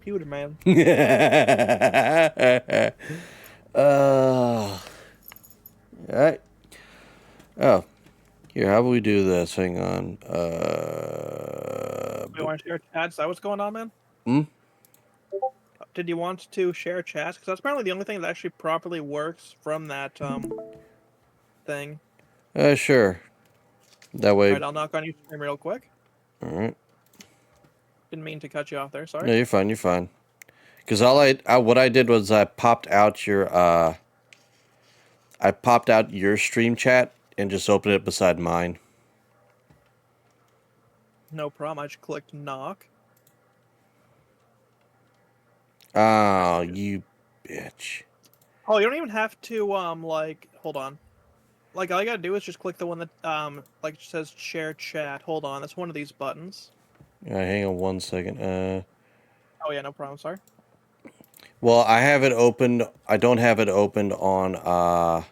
computer, man. Alright. Oh, here, how about we do this? Hang on. You want to share chats? Is that what's going on, man? Hmm? Did you want to share chats? Because that's apparently the only thing that actually properly works from that thing. Sure. That way. Alright, I'll knock on your stream real quick. Alright. Didn't mean to cut you off there, sorry. No, you're fine, you're fine. Because what I did was I popped out your stream chat and just opened it beside mine. No problem, I just clicked knock. Oh, you bitch. Oh, you don't even have to, like, hold on. Like, all you gotta do is just click the one that, like, says share chat. Hold on, that's one of these buttons. Hang on one second. Oh, yeah, no problem, sorry. Well, I have it opened. I don't have it opened on, I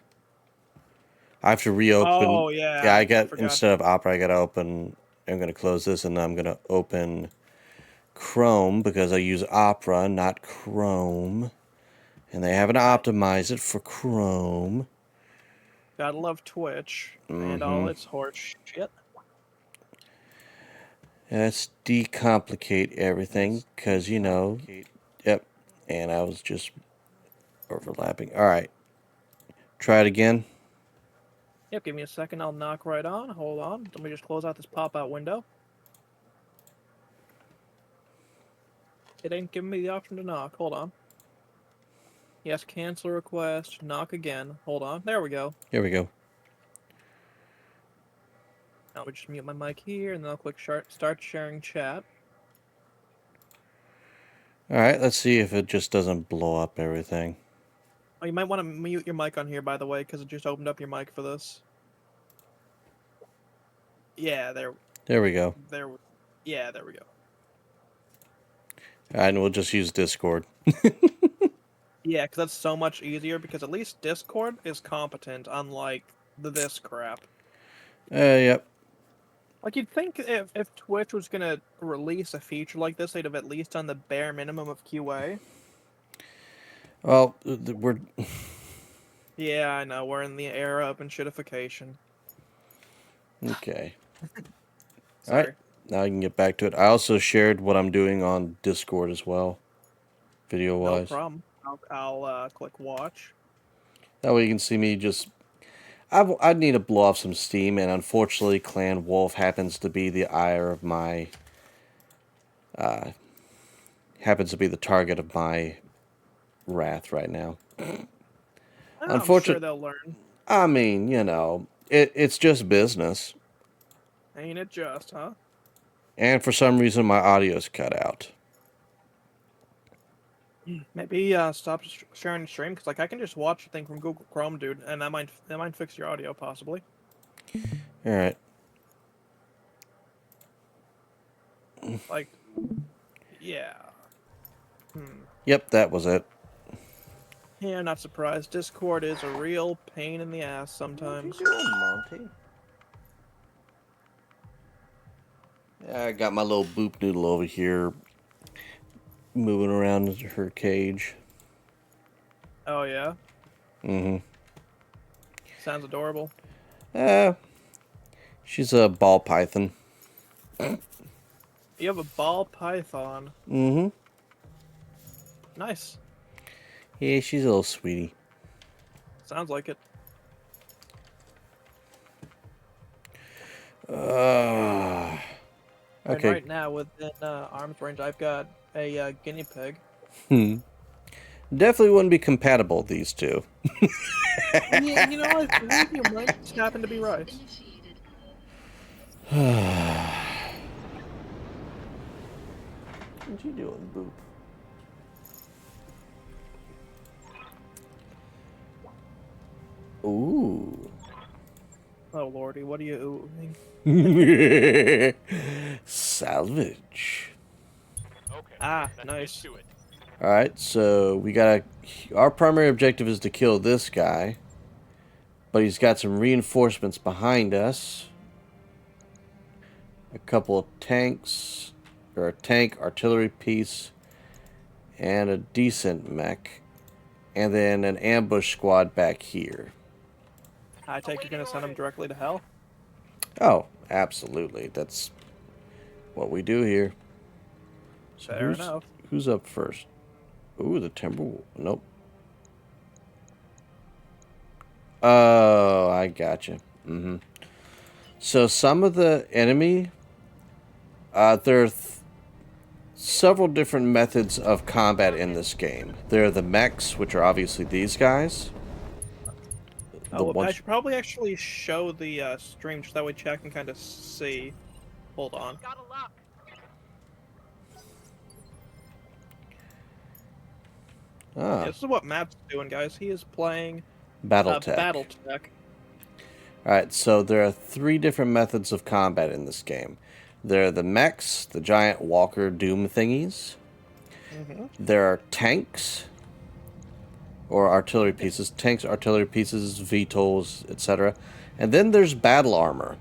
have to reopen. Oh, Yeah, yeah, I forgot. instead of Opera, I gotta open, I'm gonna close this and I'm gonna open Chrome because I use Opera, not Chrome. And they haven't optimized it for Chrome. Gotta love Twitch and all its horse shit. Let's decomplicate everything because, you know, yep. And I was just overlapping. All right. Try it again. Yep, give me a second. I'll knock right on. Hold on. Let me just close out this pop-out window. It ain't giving me the option to knock. Hold on. Yes, cancel request. Knock again. Hold on. There we go. Here we go. Now we just mute my mic here, and then I'll click start sharing chat. All right. Let's see if it just doesn't blow up everything. Oh, you might want to mute your mic on here, by the way, because it just opened up your mic for this. Yeah, there. There we go. Yeah, there we go. All right, and we'll just use Discord. Yeah, because that's so much easier, because at least Discord is competent, unlike this crap. Yep. Like, you'd think if Twitch was gonna release a feature like this, they'd have at least done the bare minimum of QA. Well, we're... Yeah, I know, we're in the era of shitification. Okay. All right. Sorry. Now I can get back to it. I also shared what I'm doing on Discord as well, No video-wise. problem. I'll click watch. That way you can see me just... I'd need to blow off some steam, and unfortunately Clan Wolf happens to be the ire of my... happens to be the target of my wrath right now. I'm sure they'll learn. I mean, you know, it's just business. Ain't it just, huh? And for some reason my audio's cut out. Maybe stop sharing the stream, because like I can just watch the thing from Google Chrome, dude, and that might fix your audio possibly. All right. Like, yeah. Yep, that was it. Yeah, not surprised. Discord is a real pain in the ass sometimes. What are you doing, Monty? Yeah, I got my little boop noodle over here moving around in her cage. Oh, yeah? Mm-hmm. Sounds adorable. She's a ball python. You have a ball python. Mm-hmm. Nice. Yeah, she's a little sweetie. Sounds like it. Okay. And right now, within arm's range, I've got a guinea pig. Definitely wouldn't be compatible, these two. Yeah, you know, I think you might just happen to be right. What you doing, Boop? Ooh. Oh, lordy, what are you oohing? Salvage. Ah, nice. Alright, so we gotta... Our primary objective is to kill this guy. But he's got some reinforcements behind us. A couple of tanks. Or a tank, artillery piece, and a decent mech, and then an ambush squad back here. I take you're gonna send them directly to hell. Oh, absolutely. That's what we do here. So Fair enough. who's up first? Ooh, the Timberwolf. Nope. Oh, I gotcha. So some of the enemy, there are several different methods of combat in this game. There are the mechs, which are obviously these guys. The Oh, I ones. should probably actually show the stream just that way chat can kind of see. Hold on. Yeah, Ah, this is what Matt's doing, guys. He is playing BattleTech. BattleTech. Alright, so there are 3 different methods of combat in this game. There are the mechs, the giant walker doom thingies. There are tanks, or artillery pieces. Tanks, artillery pieces, VTOLs, etc. And then there's battle armor.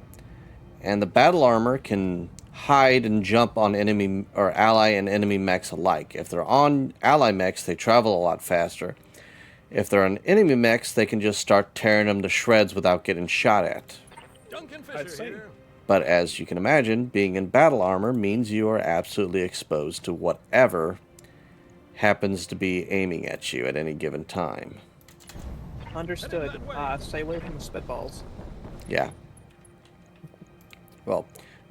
And the battle armor can hide and jump on enemy or ally and enemy mechs alike. If they're on ally mechs, they travel a lot faster. If they're on enemy mechs, they can just start tearing them to shreds without getting shot at. I'd say. But as you can imagine, being in battle armor means you are absolutely exposed to whatever happens to be aiming at you at any given time. Understood. Stay away from the spitballs. Yeah. Well,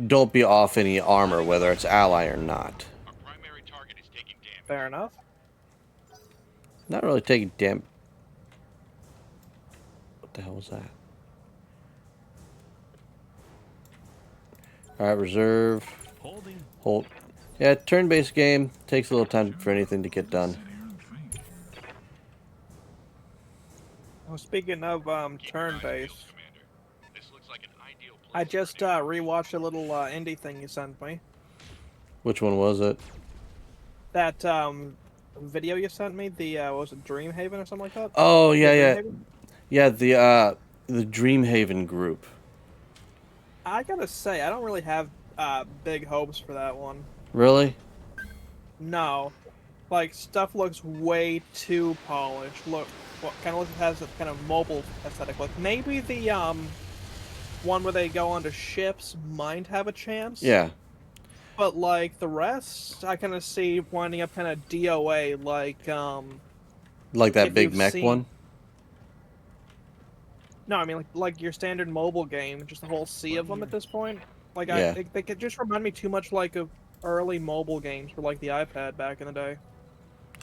don't be off any armor, whether it's ally or not. Fair enough. Not really taking damage. What the hell was that? Alright, reserve. Hold. Yeah, turn-based game. Takes a little time for anything to get done. Well, speaking of turn-based, I just rewatched a little indie thing you sent me. Which one was it? That video you sent me, the what was it, Dreamhaven or something like that? Oh, yeah, yeah. Dreamhaven? Yeah, the Dreamhaven group. I gotta say, I don't really have big hopes for that one. Really? No, like stuff looks way too polished. Look, what kind of looks has a kind of mobile aesthetic look. Maybe the one where they go onto ships might have a chance. Yeah. But like the rest, I kind of see winding up kind of DOA, Like that if big you've mech seen. one? No, I mean like your standard mobile game, just a whole sea of them at this point. Like Yeah. they could just remind me too much like of early mobile games for like the iPad back in the day.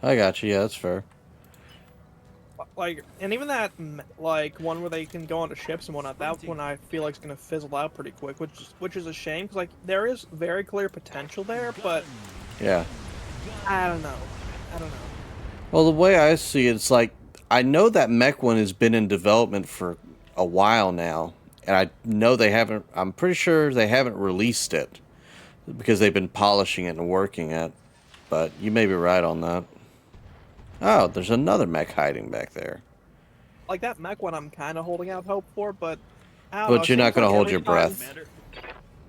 I got you. Yeah, that's fair. Like, and even that like one where they can go onto ships and whatnot. That one I feel like is gonna fizzle out pretty quick, which is a shame because like there is very clear potential there, but Yeah. I don't know. I don't know. Well, the way I see it, it's like, I know that mech one has been in development for a while now, and I know they haven't, I'm pretty sure they haven't released it because they've been polishing it and working it, but you may be right on that. Oh, there's another mech hiding back there. Like that mech one, I'm kind of holding out hope for, but I don't know. But It you're not seems going like to hold every your time- breath.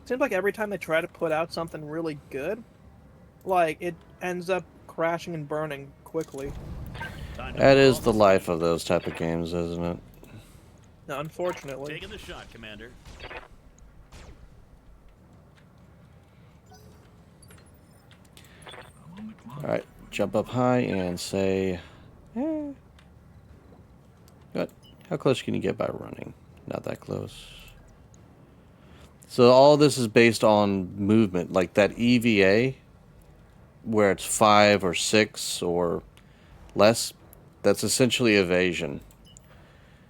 Seems like every time they try to put out something really good, like it ends up crashing and burning quickly. That is the life of those type of games, isn't it? Unfortunately. Taking the shot, Commander. Alright, jump up high and say... Good. How close can you get by running? Not that close. So all this is based on movement. Like that EVA, where it's 5 or 6 or less, that's essentially evasion.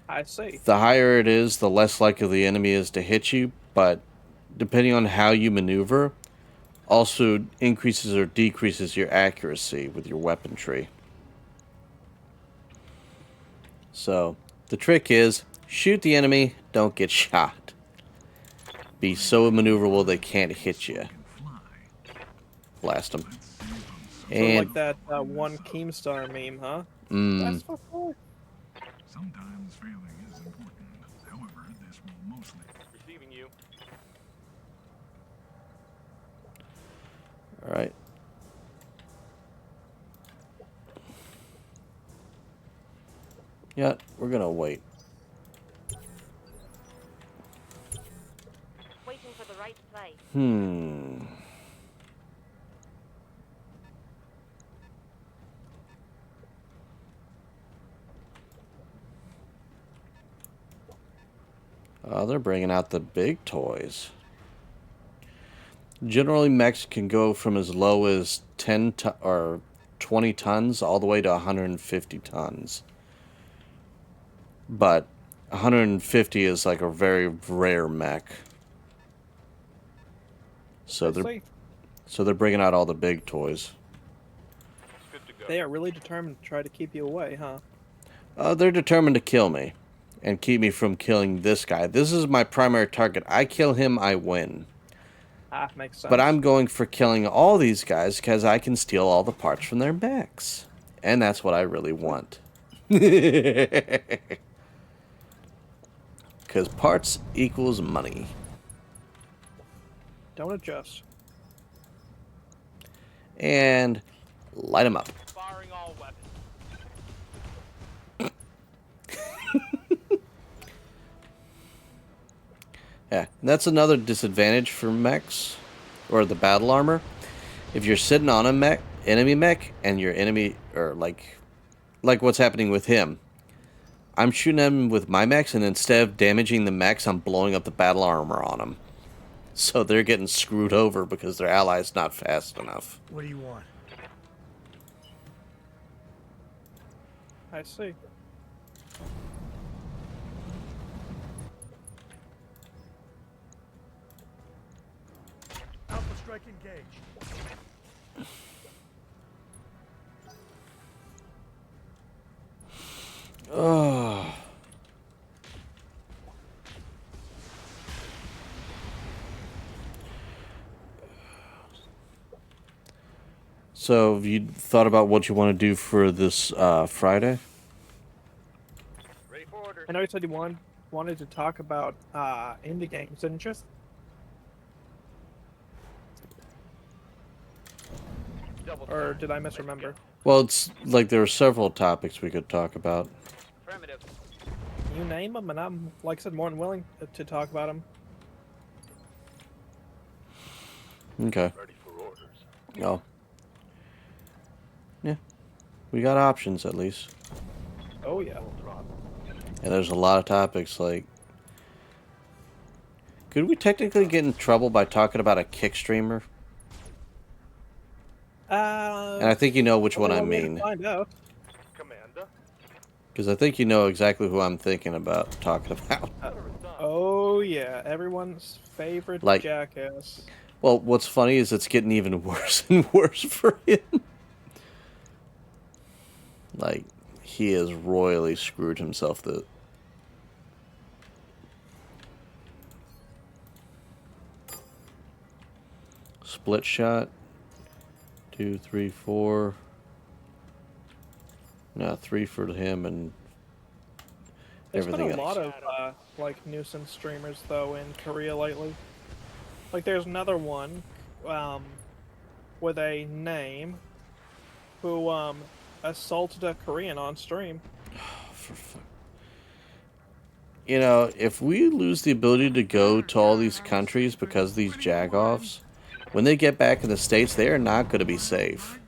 I see. The higher it is, the less likely the enemy is to hit you, but depending on how you maneuver, also increases or decreases your accuracy with your weaponry. So, the trick is, shoot the enemy, don't get shot. Be so maneuverable they can't hit you. Blast them. Sort of like that one Keemstar meme, huh? That's for sure. Sometimes failing is important. However, this will mostly Receiving you. Alright. Yeah, we're gonna wait. Waiting for the right place. They're bringing out the big toys. Generally, mechs can go from as low as 20 tons all the way to 150 tons. But 150 is like a very rare mech. So they're bringing out all the big toys. They are really determined to try to keep you away, huh? They're determined to kill me and keep me from killing this guy. This is my primary target. I kill him, I win. Ah, makes sense. But I'm going for killing all these guys because I can steal all the parts from their mechs. And that's what I really want. Because parts equals money. Don't adjust. And light them up. Firing all weapons. Yeah, and that's another disadvantage for mechs, or the battle armor. If you're sitting on a mech, enemy mech, and your enemy, or like what's happening with him, I'm shooting him with my mechs, and instead of damaging the mechs, I'm blowing up the battle armor on them. So they're getting screwed over because their ally's not fast enough. What do you want? I see. Alpha strike engaged. Oh. So, have you thought about what you want to do for this Friday? Ready for orders. I know you said you wanted to talk about indie games, didn't you? Double Or time. did I misremember? Well, it's like there are several topics we could talk about. Affirmative. You name them, and I'm, like I said, more than willing to talk about them. Okay. Ready for orders. Oh. Yeah. We got options, at least. Oh yeah. Full throttle. And there's a lot of topics, like... Could we technically get in trouble by talking about a kick streamer? And I think you know which one I only way to mean. Find out. Commander. Because I think you know exactly who I'm thinking about talking about. Order is done. Oh yeah, everyone's favorite Like- jackass. Well, what's funny is it's getting even worse and worse for him. Like, he has royally screwed himself. Split shot. 2, 3, 4. No, 3 for him and There's everything been a else. lot of like nuisance streamers though in Korea lately. Like there's another one with a name who assaulted a Korean on stream. For fuck. You know, if we lose the ability to go to all these countries because of these jagoffs, when they get back in the States, they are not going to be safe.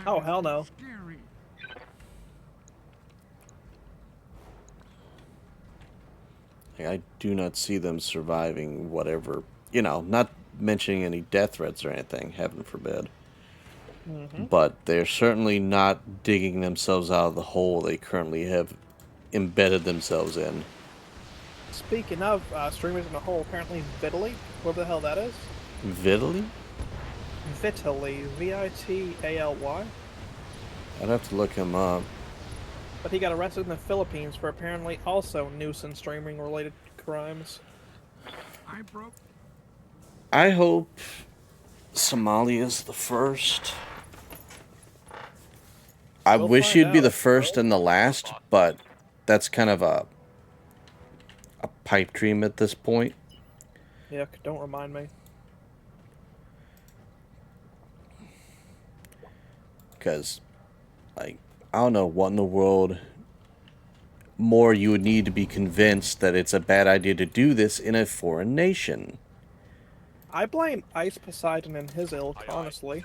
Oh hell no. Scary. Like, I do not see them surviving whatever, you know, not mentioning any death threats or anything, heaven forbid. But they're certainly not digging themselves out of the hole they currently have embedded themselves in. Speaking of streamers in a whole, apparently Vitaly, whatever the hell that is. Vitaly? Vitaly, Vitaly. I'd have to look him up. But he got arrested in the Philippines for apparently also nuisance streaming related crimes. I broke. I hope Somalia's the first. I We'll wish find you'd be out. the first and the last, but that's kind of a pipe dream at this point. Yeah, don't remind me. Because, like, I don't know what in the world more you would need to be convinced that it's a bad idea to do this in a foreign nation. I blame Ice Poseidon and his ilk, Aye, aye. honestly.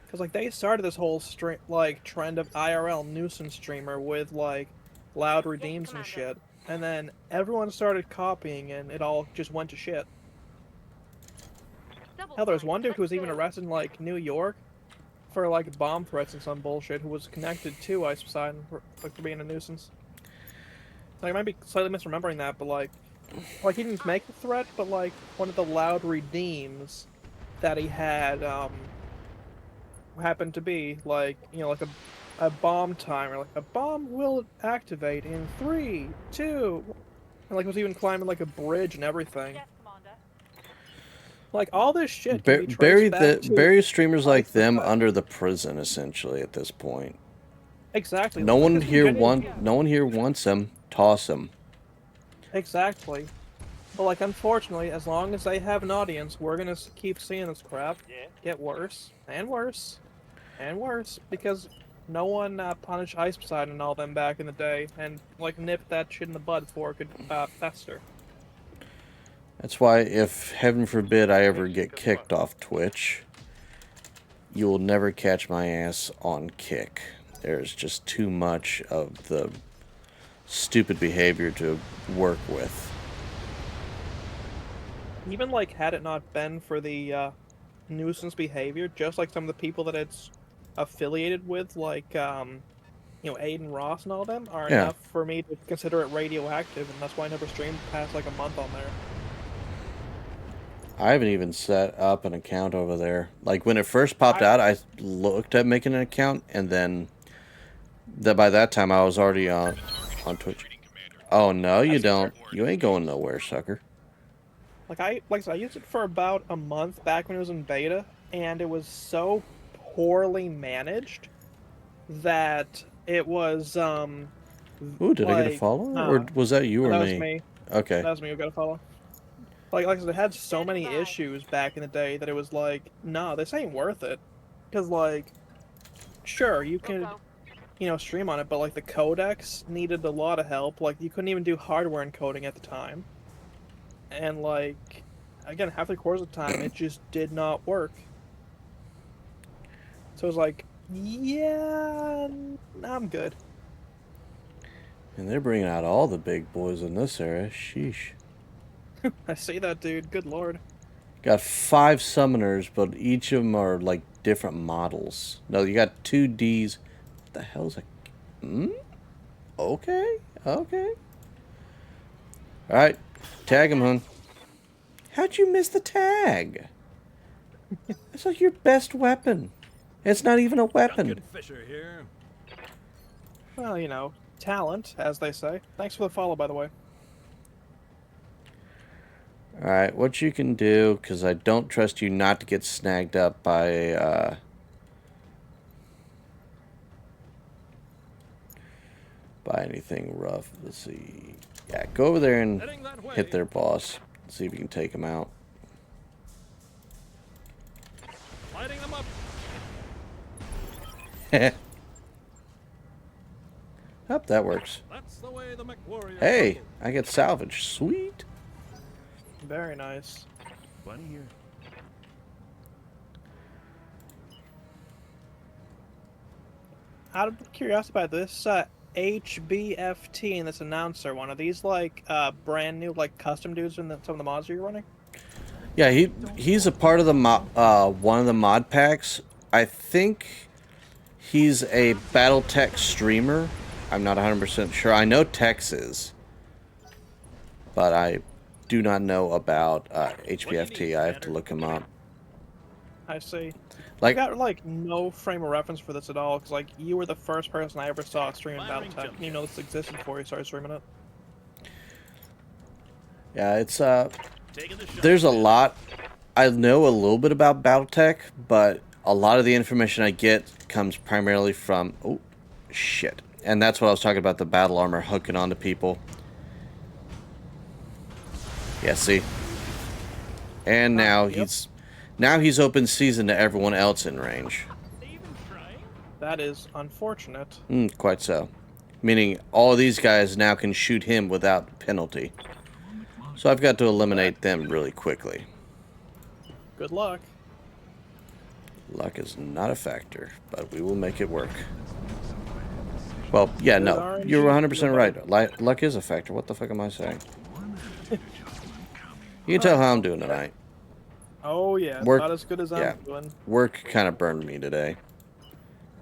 Because, like, they started this whole trend of IRL nuisance streamer with, like, loud redeems and Commander. shit. And then everyone started copying and it all just went to shit. Hell, there was one dude who was even arrested in, like, New York for, like, bomb threats and some bullshit who was connected to Ice Poseidon for being a nuisance. Like, I might be slightly misremembering that, but, like, he didn't make the threat, but, like, one of the loud redeems that he had, happened to be, like, you know, like a bomb timer, like, a bomb will activate in 3, 2, and, like, was even climbing, like, a bridge and everything. Yes, Commander. Like, all this shit can be traced back to... Bury streamers like them Poseidon. under the prison, essentially, at this point. Exactly. No one because here genuinely- no one here wants them. Toss them. Exactly. But, like, unfortunately, as long as they have an audience, we're gonna keep seeing this crap Yeah. get worse, and worse, and worse, because no one punished Ice Poseidon and all them back in the day, and, like, nipped that shit in the bud before it could fester. That's why, if heaven forbid I ever get kicked off Twitch, you will never catch my ass on Kick. There's just too much of the stupid behavior to work with. Even, like, had it not been for the nuisance behavior, just like some of the people that it's affiliated with, like, you know, Aiden Ross and all them, are Yeah. enough for me to consider it radioactive, and that's why I never streamed past, like, a month on there. I haven't even set up an account over there. Like, when it first popped out, I looked at making an account, and then by that time I was already on Twitch. Oh, no, you don't. You ain't going nowhere, sucker. Like I said, I used it for about a month back when it was in beta, and it was so poorly managed that it was Ooh, did I get a like, follow? Or was that you or that me? was me. Okay. That was me who got a follow. Like I said, it had so many issues back in the day that it was like, nah, this ain't worth it. Cause like, sure, you can, you know, stream on it, but like the codecs needed a lot of help. Like you couldn't even do hardware encoding at the time. And like, again, half the course of the time, it just did not work. So it was like, yeah, I'm good. And they're bringing out all the big boys in this era. Sheesh. I see that, dude. Good lord. Got 5 summoners, but each of them are like different models. No, you got 2 Ds. What the hell's a... Okay. Okay. Alright. Tag him, hun. How'd you miss the tag? It's like your best weapon. It's not even a weapon. Fisher here. Well, you know, talent, as they say. Thanks for the follow, by the way. Alright, what you can do, because I don't trust you not to get snagged up by anything rough. Let's see. Yeah, go over there and Heading that way. hit their boss. See if you can take him out. Lighting them up. Oh, that works. That's the way the MechWarrior. Hey, I get salvage. Sweet. Very nice. Plenty here. Out of curiosity about this, HBFT and this announcer one, are these like brand new, like custom dudes in some of the mods you're running? Yeah, he's a part of the one of the mod packs. I think he's a BattleTech streamer. I'm not 100% sure. I know Tex is, but I do not know about HBFT. I have to look him up. I see. Like, I got like no frame of reference for this at all, because like you were the first person I ever saw streaming Firing BattleTech. jump. You know this existed before you started streaming it. yeah, it's Taking the shot. there's a lot. I know a little bit about BattleTech, but a lot of the information I get comes primarily from... Oh, shit. And that's what I was talking about, the battle armor hooking onto people. Yeah, see? And now yep. he's open season to everyone else in range. That is unfortunate. Quite so. Meaning all of these guys now can shoot him without penalty. So I've got to eliminate them really quickly. Good luck. Luck is not a factor, but we will make it work. Well, yeah, Good no. RNG, You're 100% you're right. Luck is a factor. What the fuck am I saying? You can tell how I'm doing tonight. Oh yeah, Work- not as good as yeah. I'm doing. Work kind of burned me today.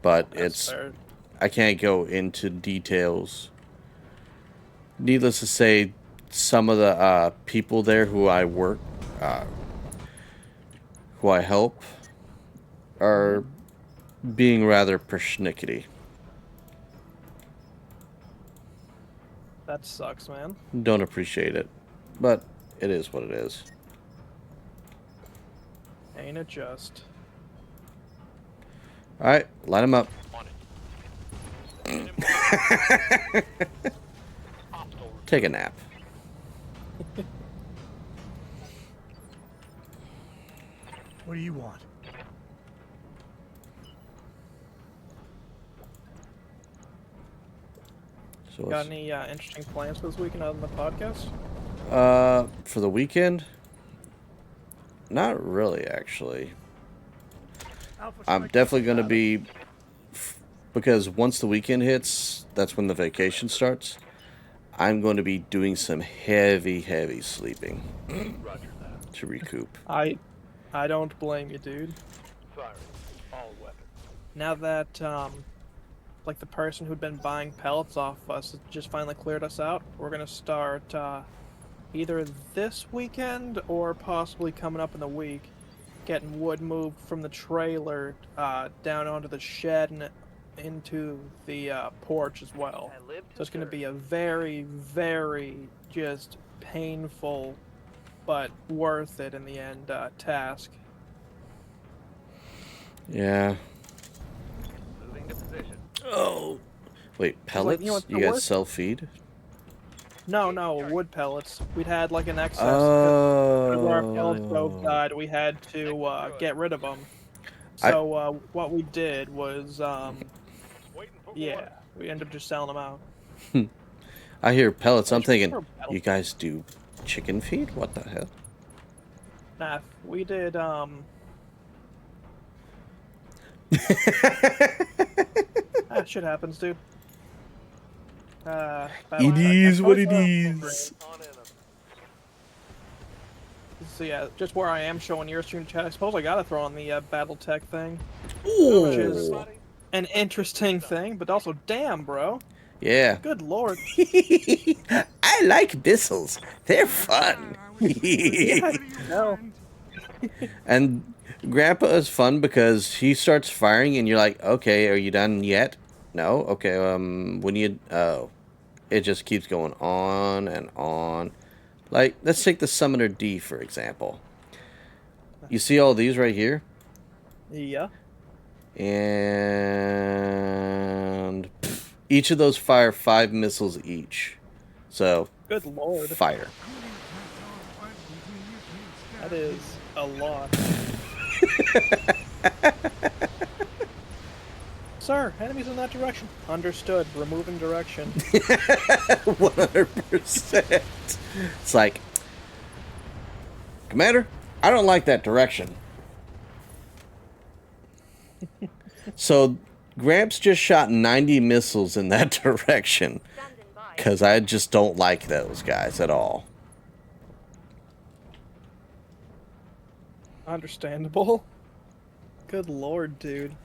But That's fair. I can't go into details. Needless to say, some of the people there who I work, who I help, are being rather persnickety. That sucks, man. Don't appreciate it, but it is what it is. Ain't it just? All right, line them up. On it. Hostile. Take a nap. What do you want? So Got any interesting plans this weekend other than the podcast? for the weekend? Not really, actually. Alpha I'm Strike definitely going to Tato. be, because once the weekend hits, that's when the vacation starts. I'm going to be doing some heavy sleeping Roger that. to recoup. I don't blame you, dude. Firing all weapons. Now that like the person who'd been buying pellets off us just finally cleared us out, we're gonna start either this weekend or possibly coming up in the week, getting wood moved from the trailer down onto the shed and into the porch as well. I live to So it's gonna serve. be a very just painful but worth it in the end task. Yeah. Moving to position. Oh. Wait, pellets? you know what's the You guys worst? self-feed? No, wood pellets. We'd had like an excess. Where our pellet stove Oh. died, we had to get rid of them. So what we did was, Waiting for yeah, orders. we ended up just selling them out. I hear pellets. I'm Actually, thinking, for pellets. you guys do chicken feed? What the hell? Nah, we did. Shit happens, dude. It is what it is. On in 'em. So yeah, just where I am showing your stream chat. I suppose I gotta throw on the BattleTech thing. Ooh. is- An interesting thing, but also, damn, bro. Yeah. Good lord. I like missiles. They're fun. No. And Grandpa is fun because he starts firing and you're like, okay, are you done yet? No? Okay, when you, oh. It just keeps going on and on. Like, let's take the Summoner D, for example. You see all these right here? Yeah. And each of those fire 5 missiles each. So, Good lord. fire. That is a lot. Sir, enemies in that direction. Understood. Removing direction. 100%. It's like, Commander, I don't like that direction. So, Gramps just shot 90 missiles in that direction. Because I just don't like those guys at all. Understandable. Good lord, dude.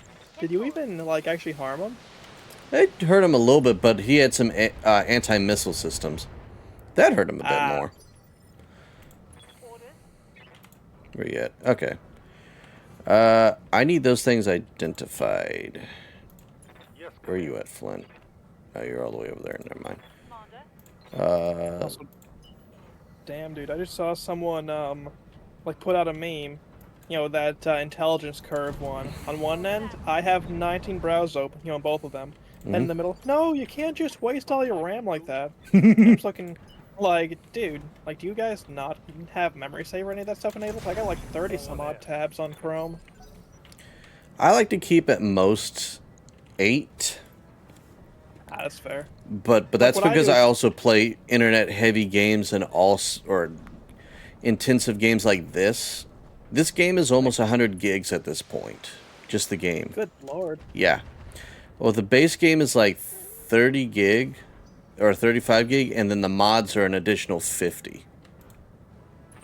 Did you even, like, actually harm him? It hurt him a little bit, but he had some anti-missile systems. That hurt him a bit more. Where you at? Okay. I need those things identified. Yes, Where are you at, Flint? Oh, you're all the way over there. Never mind. Also, damn, dude, I just saw someone, like, put out a meme. You know, that intelligence curve one. On one end, I have 19 browsers open, you know, on both of them. And in the middle, no, you can't just waste all your RAM like that. I'm just looking like, dude, like, do you guys not have memory save or any of that stuff enabled? I got like 30 some odd tabs on Chrome. I like to keep at most 8. That's fair. But Like, that's what I because do I is also play internet heavy games and or intensive games like this. This game is almost 100 gigs at this point. Just the game. good lord. Yeah. Well, the base game is like 30 gig or 35 gig, and then the mods are an additional 50.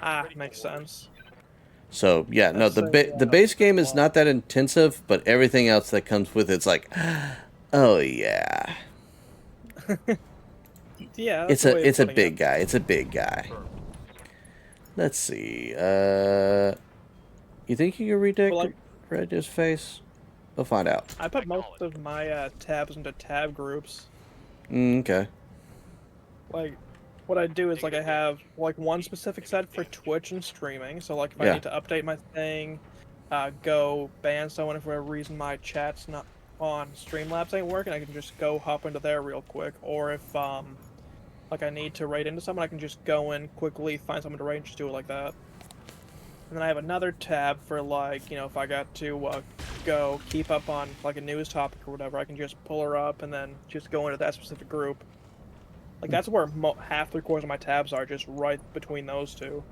Ah, makes sense. So yeah, no, That's a the base game is lot. not that intensive, but everything else that comes with it's like, oh yeah, Yeah, that's a way of it's a putting it. big guy. It's a big guy. Let's see. You think you can But like, read his face? We'll find out. I put most of my tabs into tab groups. Okay. Like, what I do is like I have like one specific set for Twitch and streaming. So like if I Yeah. need to update my thing, go ban someone if for whatever reason my chat's not on Streamlabs ain't working, I can just go hop into there real quick. Or if like I need to raid into someone, I can just go in quickly, find someone to raid, and just do it like that. And then I have another tab for like, if I got to go keep up on like a news topic or whatever, I can just pull her up and then just go into that specific group. Like that's where half 3/4 of my tabs are, just right between those two.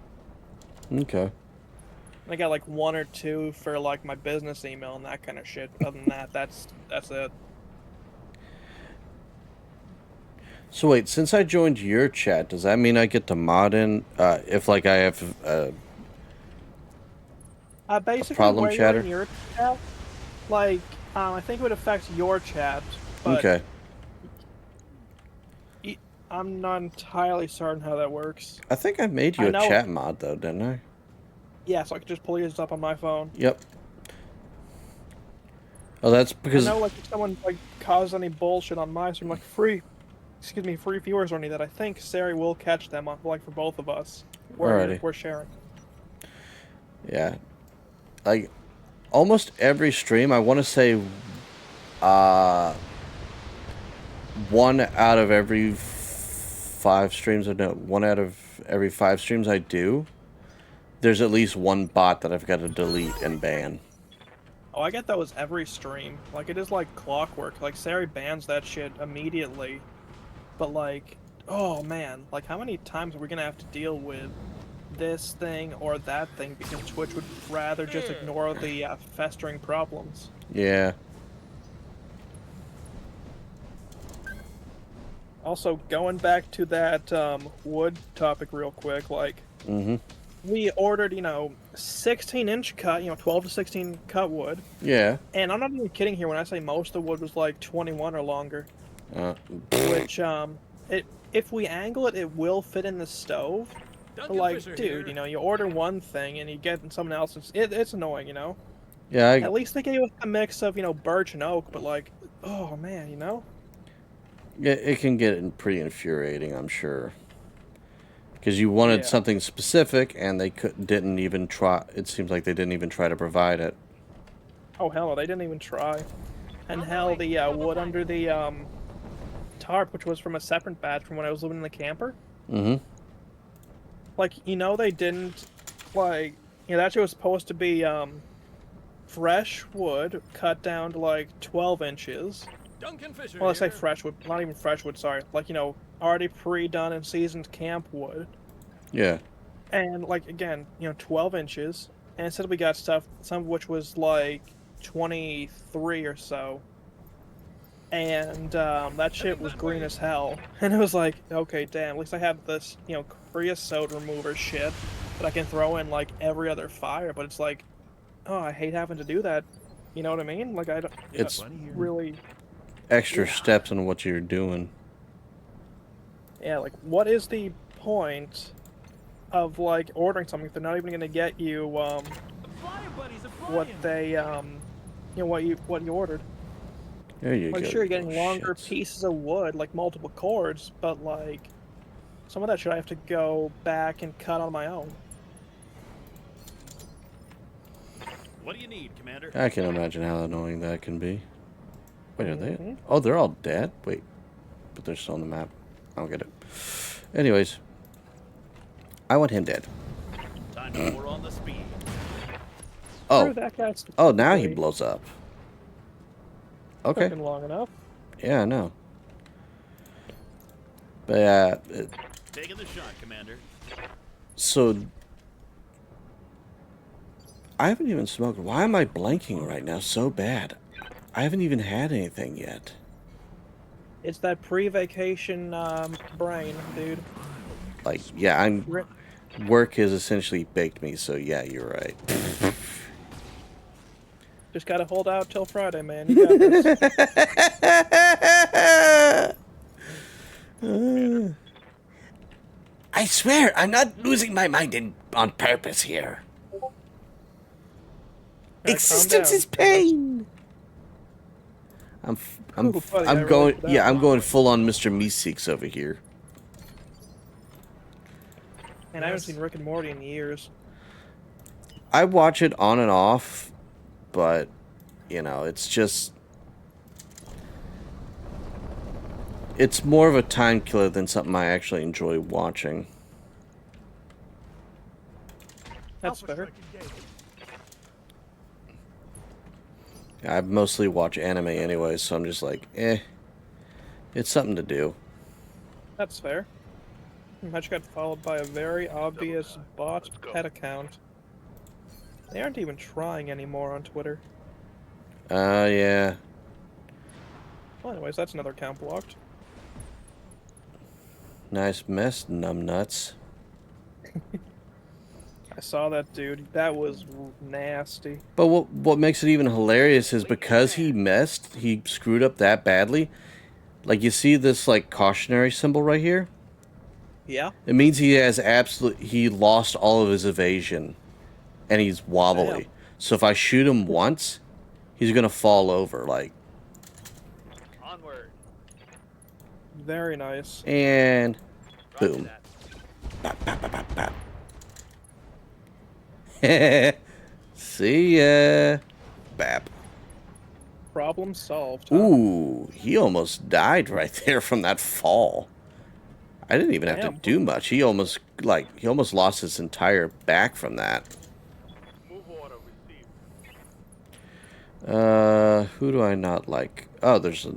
Okay. And I got like one or two for like my business email and that kind of shit. Other than that, that's it. So wait, since I joined your chat, does that mean I get to mod in if like I have Basically, problem where chatter? you're in your chat, like, I think it would affect your chat, but Okay. I'm not entirely certain how that works. I think I made you I a know- chat mod though, didn't I? Yeah, so I could just pull yours up on my phone. Yep. Oh, that's I because know, like, if someone like caused any bullshit on my stream, like free viewers or any that, I think Sari will catch them on, like, for both of us. Alrighty. We're sharing. yeah, like almost every stream, I want to say, 1 out of every 5 streams I do, there's at least one bot that I've got to delete and ban. Oh, I get those every stream. Like, it is like clockwork. Like, Sari bans that shit immediately. But, like, oh man, like, how many times are we gonna have to deal with this thing or that thing because Twitch would rather just ignore the festering problems? Yeah. Also, going back to that wood topic real quick, like, we ordered, 16-inch cut, 12 to 16 cut wood. Yeah. And I'm not even kidding here when I say most of the wood was like 21 or longer. Which, if we angle it, it will fit in the stove. But like, dude, you order one thing and you get someone else's, it's annoying, Yeah. At least they gave us a mix of, birch and oak, but like, oh man, Yeah, it can get pretty infuriating, I'm sure. Because you wanted something specific, and they didn't even try. It seems like they didn't even try to provide it. Oh hell no, they didn't even try. And hell, the wood under the tarp, which was from a separate batch from when I was living in the camper. Like, they didn't, like, that shit was supposed to be fresh wood cut down to like 12 inches. Well, I say fresh wood, not even fresh wood, sorry. Like, already pre-done and seasoned camp wood. Yeah. And, like, again, 12 inches. And instead we got stuff, some of which was like 23 or so. And that shit was green as hell. And it was like, okay, damn, at least I have this, creosote remover shit that I can throw in, like, every other fire. But it's like, oh, I hate having to do that. You know what I mean? Like, I don't... It's really... extra steps in what you're doing. Yeah, like, what is the point of, like, ordering something if they're not even gonna get you, what they, what you ordered? There you Like, go. sure, you're getting longer Shits. pieces of wood, like, multiple cords, but, like, some of that shit I have to go back and cut on my own. What do you need, Commander? I can imagine how annoying that can be. Wait, are they? Oh, they're all dead? Wait. But they're still on the map. I don't get it. Anyways. I want him dead. Time to pour on the speed. Oh. That guy's Oh, now he blows up. Okay. fucking long enough. Yeah, I know. But yeah, Taking the shot, Commander. so I haven't even smoked. Why am I blanking right now so bad? I haven't even had anything yet. It's that pre-vacation brain, dude. Like, yeah, Ri- work has essentially baked me, so yeah, you're right. Just gotta hold out till Friday, man. You got this. I swear, I'm not losing my mind on purpose here. Alright, Existence calm is down. pain. Ooh, buddy, I I'm really going. put that Yeah, I'm one. going full on Mr. Meeseeks over here. And I haven't seen Rick and Morty in years. I watch it on and off, but you know, it's just. It's more of a time killer than something I actually enjoy watching. That's Alpha fair. strike engaged. I mostly watch anime anyway, so I'm just like, it's something to do. That's fair. I just got followed by a very obvious bot pet account. They aren't even trying anymore on Twitter. Yeah. Well, anyways, that's another account blocked. Nice mess, numbnuts. I saw that dude. That was nasty. But what makes it even hilarious is because he screwed up that badly. Like, you see this, like, cautionary symbol right here? Yeah? It means he lost all of his evasion. And he's wobbly. Damn. So if I shoot him once, he's gonna fall over, like. Onward. Very nice. And Roger boom. that. Bap, bap, bap, bap, bap. See ya. Bap. Problem solved. Huh? Ooh, he almost died right there from that fall. I didn't even have to Damn. do much. He almost lost his entire back from that. Move order received. Who do I not like? Oh, there's a.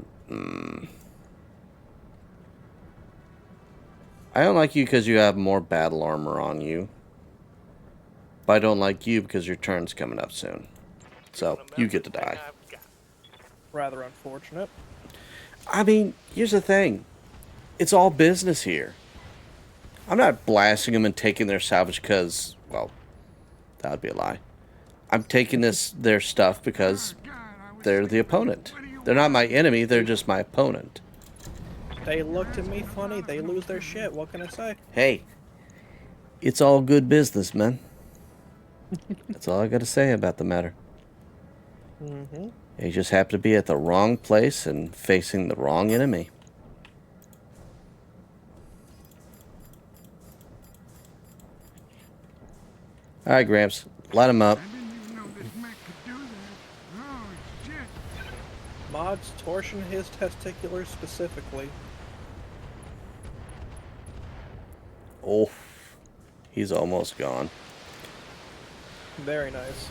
I don't like you because you have more battle armor on you. But I don't like you because your turn's coming up soon. So, you get to die. Rather unfortunate. I mean, here's the thing. It's all business here. I'm not blasting them and taking their salvage because, well, that would be a lie. I'm taking their stuff because they're the opponent. They're not my enemy, they're just my opponent. They looked at me funny. They lose their shit. What can I say? Hey, it's all good business, man. That's all I got to say about the matter. Mm-hmm. You just happen to be at the wrong place and facing the wrong enemy. All right, Gramps, light him up. I didn't even know this mech could do that. Oh, shit. Mods torsion his testiculars specifically. Oh, he's almost gone. Very nice.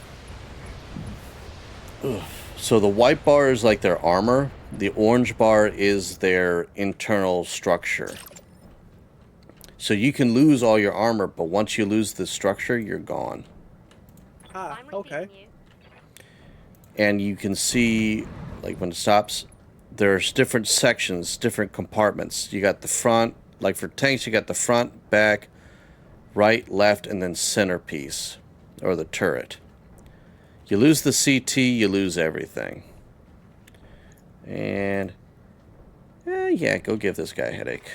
So the white bar is like their armor. The orange bar is their internal structure. So you can lose all your armor, but once you lose the structure, you're gone. Ah, okay. And you can see, like when it stops, there's different sections, different compartments. You got the front, like for tanks, you got the front, back, right, left, and then centerpiece, or the turret. You lose the CT, you lose everything. And, yeah, go give this guy a headache.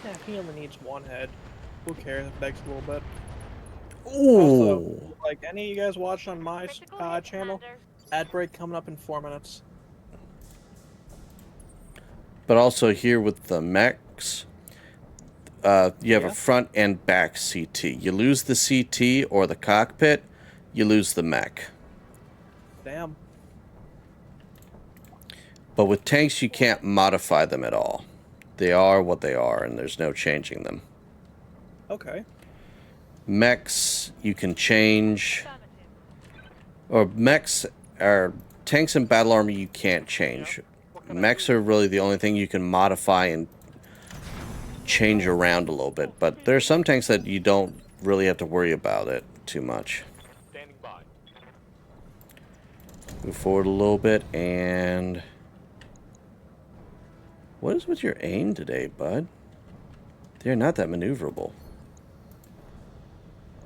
Yeah, he only needs one head. Who cares if it takes a little bit. Ooh. Also, like any of you guys watching on my channel, ad break coming up in 4 minutes. But also here with the mechs, you have a front and back CT. You lose the CT or the cockpit, you lose the mech. Damn. But with tanks, you can't modify them at all. They are what they are, and there's no changing them. Okay. Mechs, you can change. Or mechs are tanks and battle armor you can't change. Mechs are really the only thing you can modify and change around a little bit. But there are some tanks that you don't really have to worry about it too much. Standing by. Move forward a little bit, and... What is with your aim today, bud? They're not that maneuverable.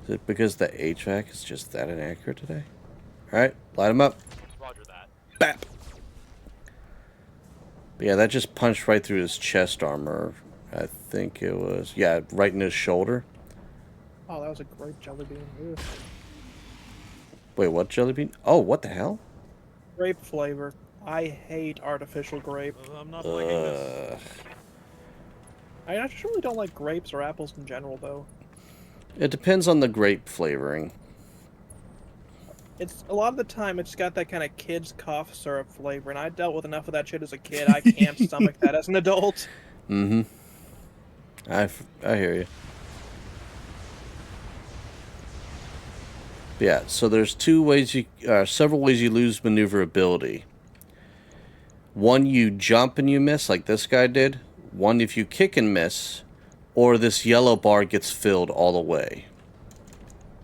Is it because the HVAC is just that inaccurate today? Alright, light him up. Roger that. Bap! But yeah, that just punched right through his chest armor. I think it was... Yeah, right in his shoulder. Oh, that was a great jelly bean. Ugh. Wait, what jelly bean? Oh, what the hell? Grape flavor. I hate artificial grape. I'm not liking this. Uh, I just really don't like grapes or apples in general, though. it depends on the grape flavoring. It's a lot of the time it's got that kind of kid's cough syrup flavor, and I dealt with enough of that shit as a kid. I can't stomach that as an adult. Mm-hmm. I hear you. Yeah, so there's several ways you lose maneuverability. One, you jump and you miss, like this guy did. One, if you kick and miss, or this yellow bar gets filled all the way.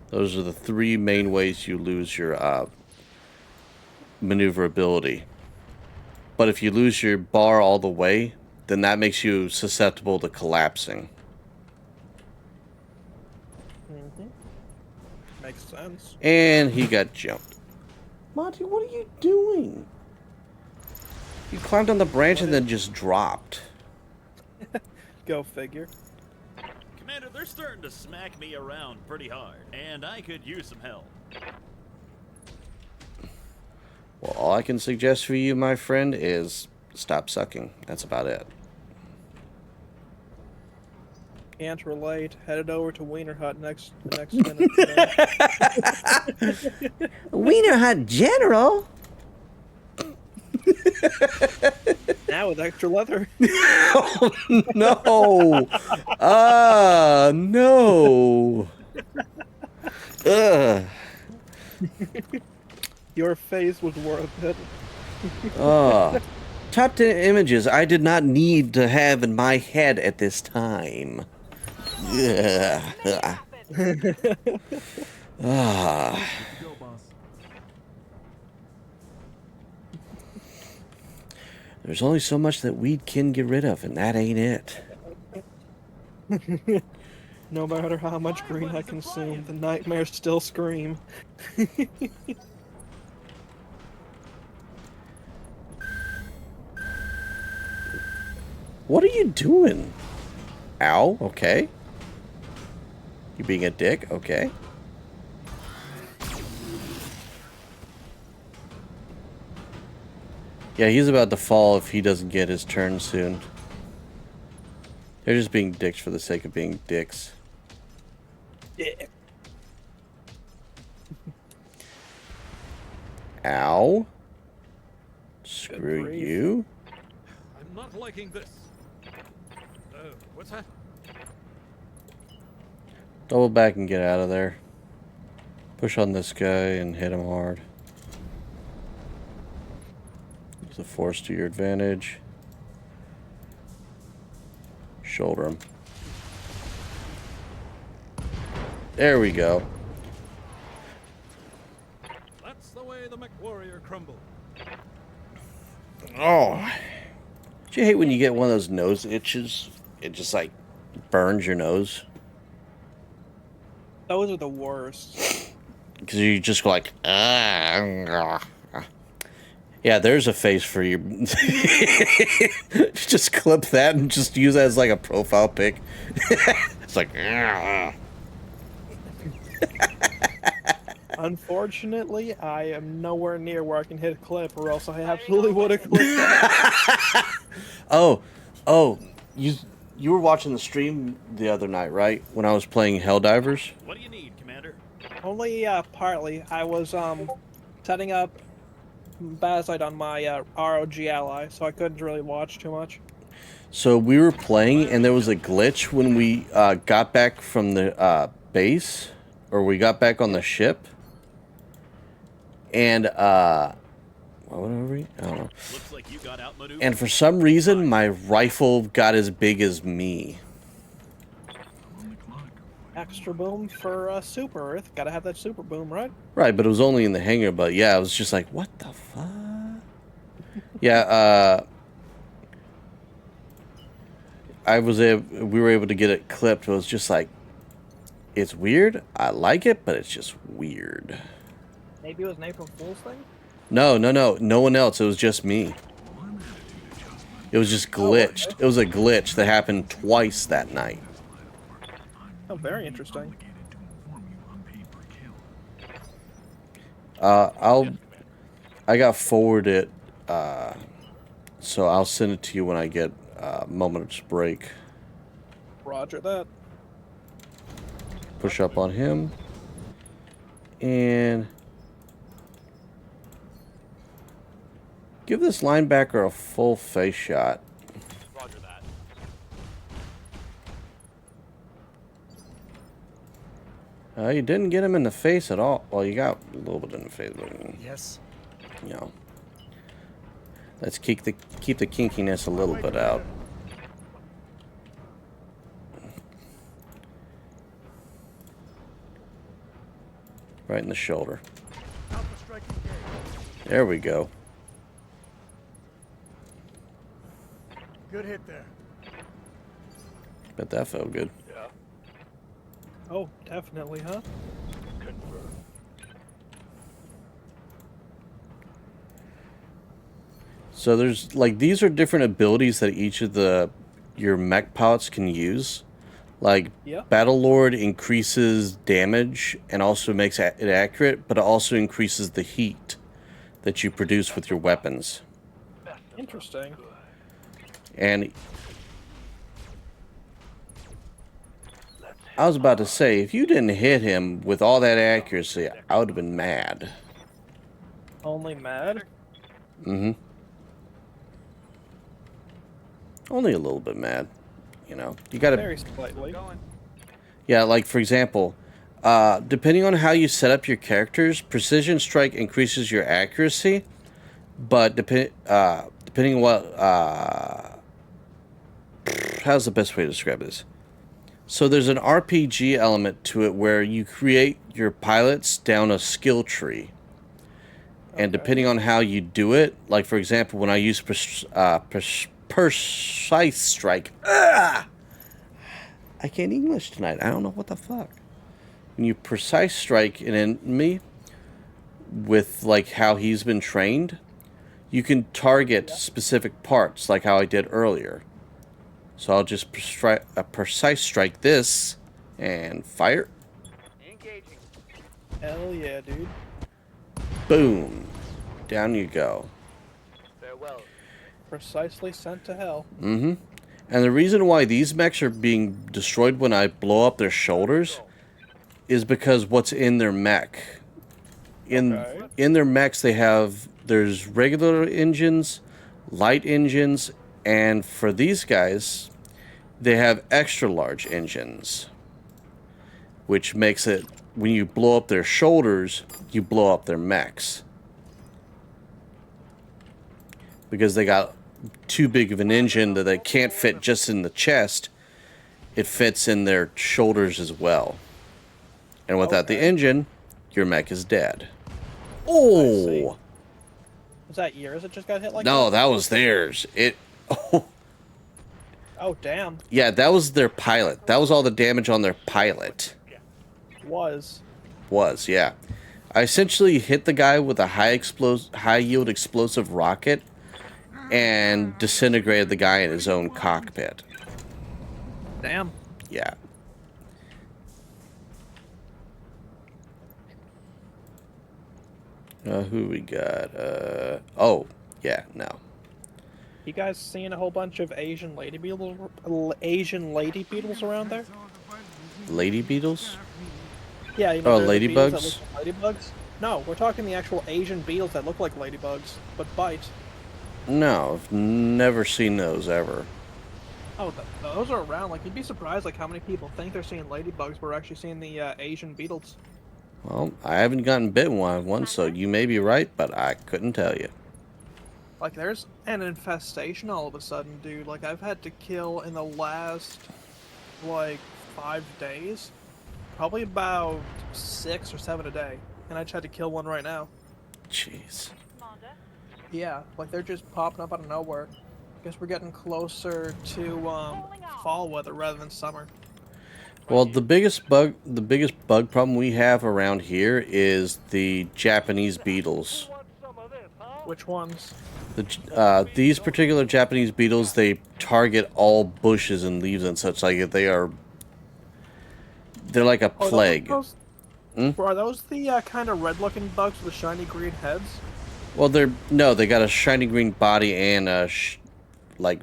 Those are the three main ways you lose your maneuverability. But if you lose your bar all the way, then that makes you susceptible to collapsing. Mm-hmm. Makes sense. And he got jumped. Monty, what are you doing? You climbed on the branch and then just dropped. Go figure. Commander, they're starting to smack me around pretty hard, and I could use some help. Well, all I can suggest for you, my friend, is stop sucking. That's about it. Can't relate. Headed over to Wiener Hut next minute. Wiener Hut General? Now with extra leather. Oh, no. No. Ugh. Your face was worth it. Top 10 images I did not need to have in my head at this time. Ugh. There's only so much that weed can get rid of, and that ain't it. No matter how much green I consume, the nightmares still scream. What are you doing? Ow, okay. You being a dick, okay. Yeah, he's about to fall if he doesn't get his turn soon. They're just being dicks for the sake of being dicks. Yeah. Ow. Screw grief. you. I'm not liking this. What's that? Double back and get out of there. Push on this guy and hit him hard. Use the force to your advantage. Shoulder him. There we go. That's the way the MechWarrior crumbled. Oh. Do you hate when you get one of those nose itches? It just like burns your nose. Those are the worst. Because you just go like, ah. Yeah, there's a face for you. Just clip that and just use that as like a profile pic. It's like, ah. Unfortunately, I am nowhere near where I can hit a clip, or else I absolutely would have clipped that. Oh, you were watching the stream the other night, right? When I was playing Helldivers? What do you need, Commander? Only partly. I was setting up Bazite on my ROG ally, so I couldn't really watch too much. So we were playing, and there was a glitch when we got back from the base, or we got back on the ship. And, what whatever. I don't know. Looks like you got outmaneuvered. And for some reason, my rifle got as big as me. On the clock. Extra boom for Super Earth. Gotta have that super boom, right? Right, but it was only in the hangar. But yeah, I was just like, what the fuck? Yeah, we were able to get it clipped. It was just like, it's weird. I like it, but it's just weird. Maybe it was an April Fool's thing? No, no one else. It was just me. It was just glitched. It was a glitch that happened twice that night. Oh, very interesting. Obligated to inform you on pay per kill. I got forwarded, so I'll send it to you when I get a moment's break. Roger that. Push up on him. And give this linebacker a full face shot. Roger that. You didn't get him in the face at all. Well, you got a little bit in the face, but Yes. you know. Let's keep the kinkiness a little bit out. Right in the shoulder. Alpha strike engaged. There we go. Good hit there. Bet that felt good. Yeah. Oh, definitely, huh? Confirm. So there's like these are different abilities that each of your mech pilots can use. Like Yeah. Battle Lord increases damage and also makes it accurate, but it also increases the heat that you produce with your weapons. Interesting. And I was about to say, if you didn't hit him with all that accuracy, I would have been mad. Only mad? Mm-hmm. Only a little bit mad. You know, you gotta... Very slightly. Going. Yeah, like, for example, depending on how you set up your characters, Precision Strike increases your accuracy, but depending on what... how's the best way to describe this? So there's an RPG element to it where you create your pilots down a skill tree. And depending on how you do it, like, for example, when I use Precise Strike... I can't English tonight. I don't know what the fuck. When you Precise Strike an enemy with, like, how he's been trained, you can target specific parts, like how I did earlier. So I'll just Precise Strike this and fire. Engaging. Hell yeah, dude. Boom. Down you go. Farewell. Precisely sent to hell. Mm-hmm. And the reason why these mechs are being destroyed when I blow up their shoulders is because what's in their mech. In their mechs, there's regular engines, light engines, and for these guys, they have extra large engines. Which makes it, when you blow up their shoulders, you blow up their mechs. Because they got too big of an engine that they can't fit just in the chest. It fits in their shoulders as well. And without the engine, your mech is dead. Oh! Was that yours that just got hit like No, that? that was theirs. Oh, Damn. yeah, that was their pilot. That was all the damage on their pilot. Was. Yeah. I essentially hit the guy with a high yield explosive rocket and disintegrated the guy in his own cockpit. Damn. Yeah. Who we got? Oh, yeah, no. You guys seen a whole bunch of Asian lady beetles around there? Lady beetles? Yeah, you know, Oh, they're the beetles that ladybugs? look like ladybugs? No, we're talking the actual Asian beetles that look like ladybugs, but bite. No, I've never seen those ever. Oh, those are around. Like, you'd be surprised, like, how many people think they're seeing ladybugs, but we're actually seeing the Asian beetles. Well, I haven't gotten bitten by one, so you may be right, but I couldn't tell you. Like, there's an infestation all of a sudden, dude. Like, I've had to kill in the last, like, 5 days. Probably about 6 or 7 a day. And I just had to kill one right now. Jeez. Yeah, like, they're just popping up out of nowhere. Guess we're getting closer to, fall weather rather than summer. Well, the biggest bug problem we have around here is the Japanese beetles. Which ones? These particular Japanese beetles, they target all bushes and leaves and such. Like they're like a Oh, plague. Are those the kind of red-looking bugs with the shiny green heads? Well, they got a shiny green body and like,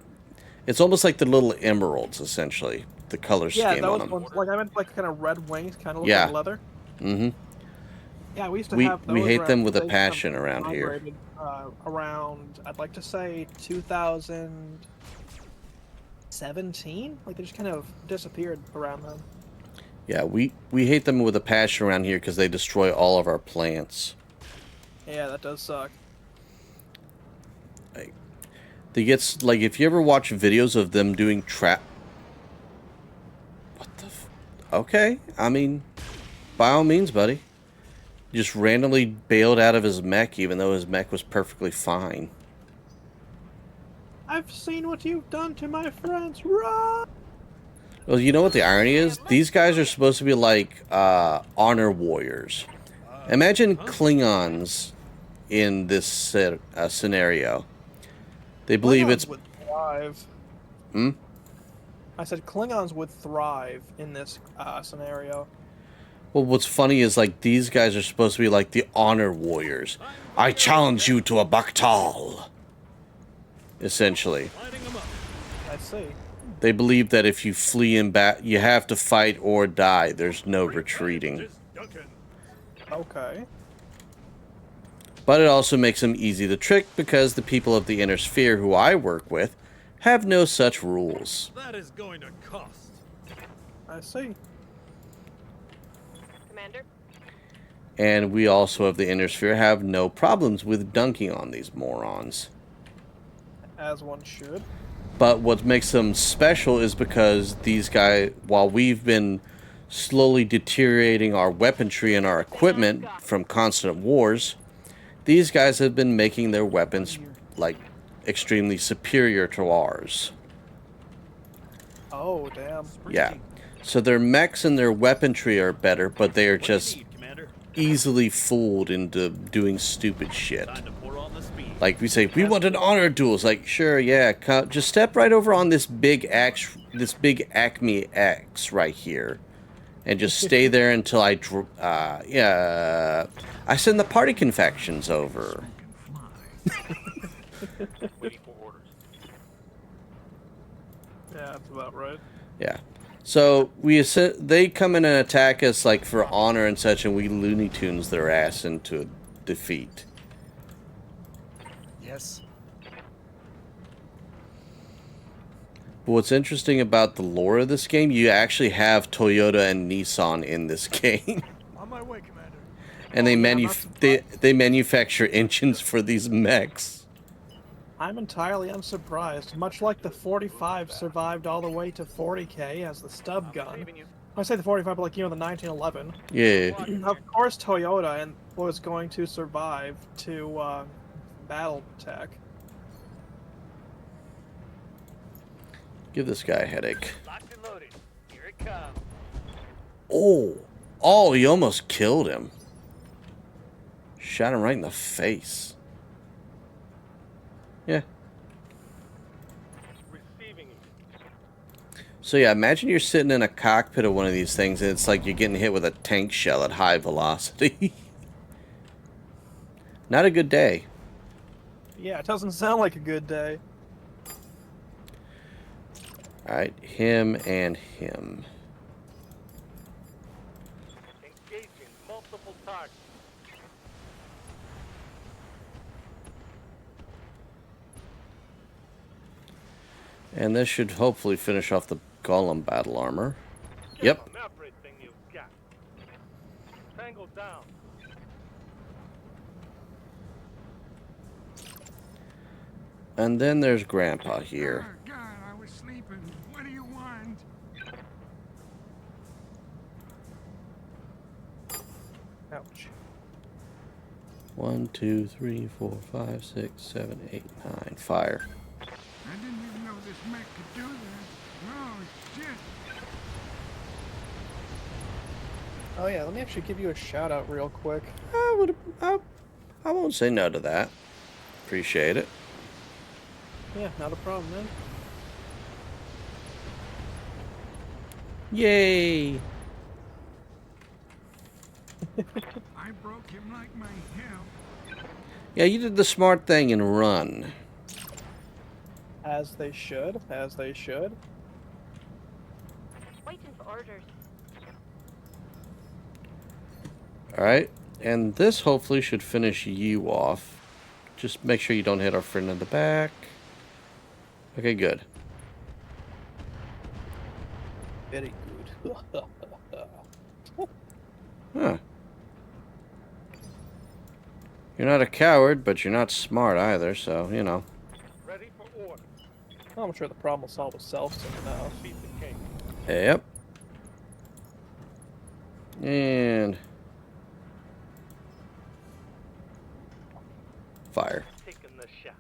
it's almost like the little emeralds, essentially. The color Yeah, scheme on those them. ones. Like, I meant like kind of red wings, kind of look Yeah. like leather. Mm-hmm. Yeah, we used to We have those hate around, them with a they kind of passion around here. migrated, around, I'd like to say 2017. Like, they just kind of disappeared around then. Yeah, we hate them with a passion around here because they destroy all of our plants. Yeah, that does suck. They get, like, if you ever watch videos of them doing trap... What the okay, I mean, by all means, buddy. Just randomly bailed out of his mech, even though his mech was perfectly fine. I've seen what you've done to my friends. Run! Well, you know what the irony is? These guys are supposed to be like honor warriors. Imagine Klingons in this scenario. They believe Klingons it's... would thrive. Hmm? I said Klingons would thrive in this scenario. Well, what's funny is, like, these guys are supposed to be like the honor warriors. I challenge you to a Bactal. Essentially. I see. They believe that if you flee in you have to fight or die. There's no retreating. Okay. But it also makes them easy to trick because the people of the inner sphere who I work with have no such rules. That is going to cost. I see. Commander? And we also of the inner sphere have no problems with dunking on these morons. As one should. But what makes them special is because these guys, while we've been slowly deteriorating our weaponry and our equipment from constant wars, these guys have been making their weapons, like, extremely superior to ours. Oh, damn. Yeah. So their mechs and their weaponry are better, but they are just easily fooled into doing stupid shit. Like, we say, we want an honor duel. It's like, sure, yeah, just step right over on this big Acme X right here. And just stay there until I send the party confections over. Waiting for orders. Yeah, that's about right. Yeah. So they come in and attack us like for honor and such, and we Looney Tunes their ass into defeat. Yes. But what's interesting about the lore of this game, you actually have Toyota and Nissan in this game. On my way, Commander. And they manufacture engines for these mechs. I'm entirely unsurprised. Much like the 45 survived all the way to 40k as the stub gun. I say the 45, but like, you know, the 1911. Yeah. Of course, Toyota was going to survive to BattleTech. Give this guy a headache. Locked and loaded. Here it comes. Oh, he almost killed him. Shot him right in the face. Yeah. Receiving it. So yeah, imagine you're sitting in a cockpit of one of these things and it's like you're getting hit with a tank shell at high velocity. Not a good day. Yeah, it doesn't sound like a good day. Alright, him and him. Engaging multiple targets. And this should hopefully finish off the Golem battle armor. Yep. Give 'em everything you've got. Tangle down. And then there's Grandpa here. Oh, God, I was sleeping. What do you want? Ouch. 1, 2, 3, 4, 5, 6, 7, 8, 9. Fire. I didn't even know this mech could do that. Oh, shit. Oh yeah, let me actually give you a shout out real quick. I won't say no to that. Appreciate it. Yeah, not a problem, man. Yay! I broke him like my hell. Yeah, you did the smart thing and run. As they should, as they should. Waiting for orders. Alright, and this hopefully should finish you off. Just make sure you don't hit our friend in the back. Okay, good. Very good. Huh. You're not a coward, but you're not smart either, so, you know. Ready for order. Well, I'm sure the problem will solve itself soon enough. Beat the king. Yep. And... fire. Taking the shot.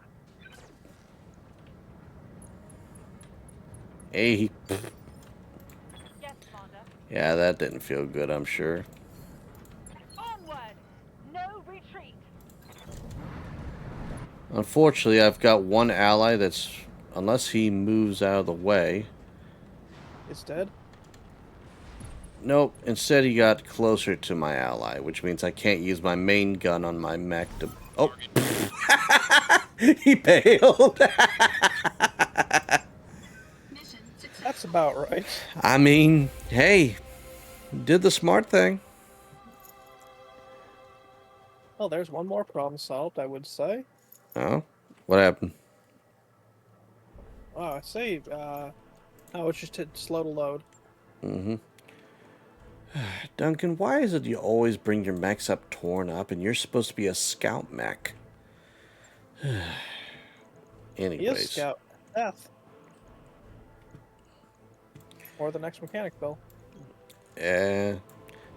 Hey. Yes, Commander. Yeah, that didn't feel good, I'm sure. Onward! No retreat! Unfortunately, I've got one ally that's... unless he moves out of the way. It's dead? Nope, instead he got closer to my ally, which means I can't use my main gun on my mech to... oh! He bailed! That's about right. I mean, hey, did the smart thing. Well, there's one more problem solved, I would say. Oh, what happened? Oh, I see. Oh, it's just slow to load. Mm-hmm. Duncan, why is it you always bring your mechs up torn up and you're supposed to be a scout mech? He is Anyways. scout. Death. Or the next mechanic bill.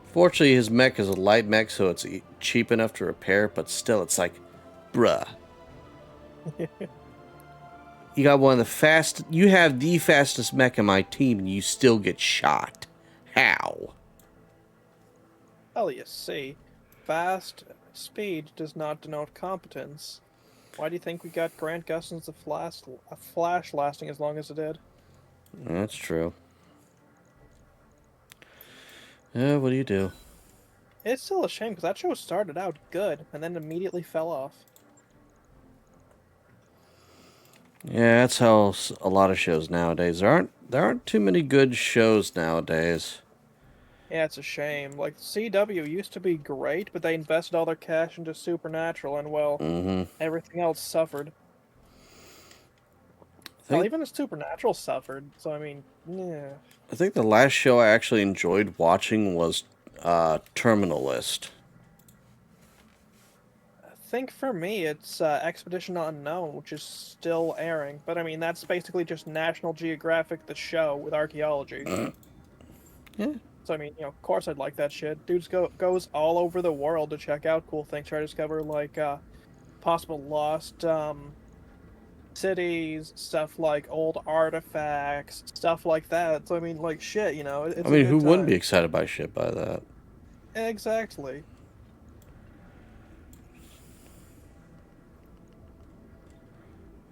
Fortunately, his mech is a light mech, so it's cheap enough to repair, but still, it's like, bruh. You got one of the you have the fastest mech in my team, and you still get shot. How? Well, you see, fast speed does not denote competence. Why do you think we got Grant Gustin's a flash lasting as long as it did? That's true. Yeah, what do you do? It's still a shame because that show started out good and then immediately fell off. Yeah, that's how a lot of shows nowadays. There aren't too many good shows nowadays. Yeah, it's a shame. Like, CW used to be great, but they invested all their cash into Supernatural, and, well, everything else suffered. Well, even Supernatural suffered, so, I mean, yeah. I think the last show I actually enjoyed watching was Terminal List. I think for me, it's Expedition Unknown, which is still airing. But, I mean, that's basically just National Geographic, the show, with archaeology. Yeah. So, I mean, of course I'd like that shit. Dudes goes all over the world to check out cool things, try to discover, like, possible lost, cities, stuff like old artifacts, stuff like that. So, I mean, like, shit, you know, it's I mean, a good who wouldn't be time. excited by shit by that? Exactly.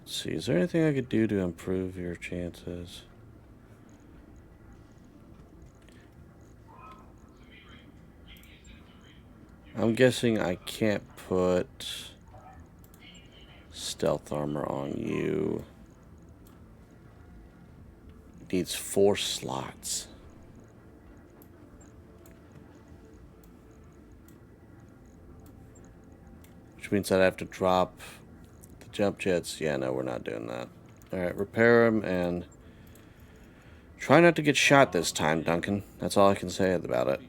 Let's see, is there anything I could do to improve your chances? I'm guessing I can't put stealth armor on you. It needs 4 slots. Which means I'd have to drop the jump jets. Yeah, no, we're not doing that. Alright, repair them and try not to get shot this time, Duncan. That's all I can say about it.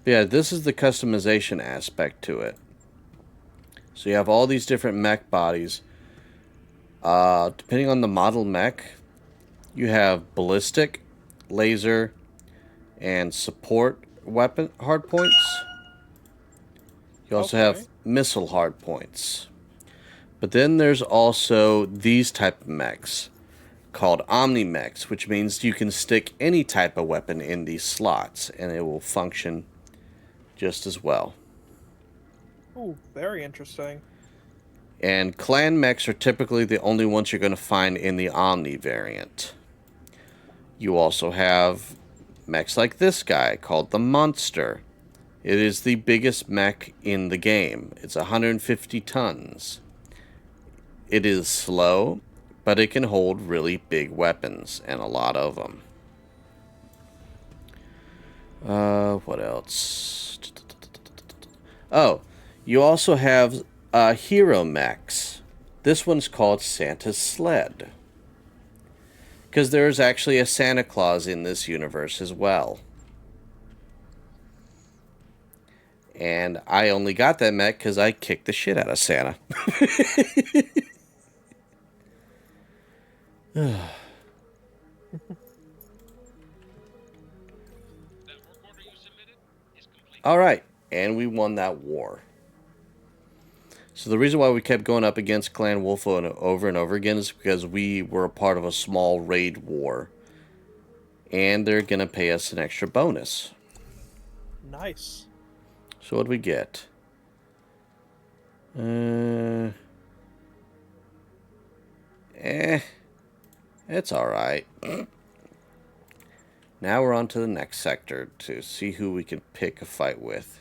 Yeah, this is the customization aspect to it. So you have all these different mech bodies. Depending on the model mech, you have ballistic, laser, and support weapon hardpoints. You also Okay. have missile hardpoints. But then there's also these type of mechs called Omni mechs, which means you can stick any type of weapon in these slots and it will function just as well. Ooh, very interesting. And clan mechs are typically the only ones you're going to find in the Omni variant. You also have mechs like this guy called the Monster. It is the biggest mech in the game. It's 150 tons. It is slow, but it can hold really big weapons, and a lot of them. What else? Oh, you also have hero mechs. This one's called Santa's Sled. Because there's actually a Santa Claus in this universe as well. And I only got that mech because I kicked the shit out of Santa. Alright, and we won that war. So the reason why we kept going up against Clan Wolf over and over again is because we were a part of a small raid war. And they're going to pay us an extra bonus. Nice. So what do we get? It's alright. Now we're on to the next sector to see who we can pick a fight with.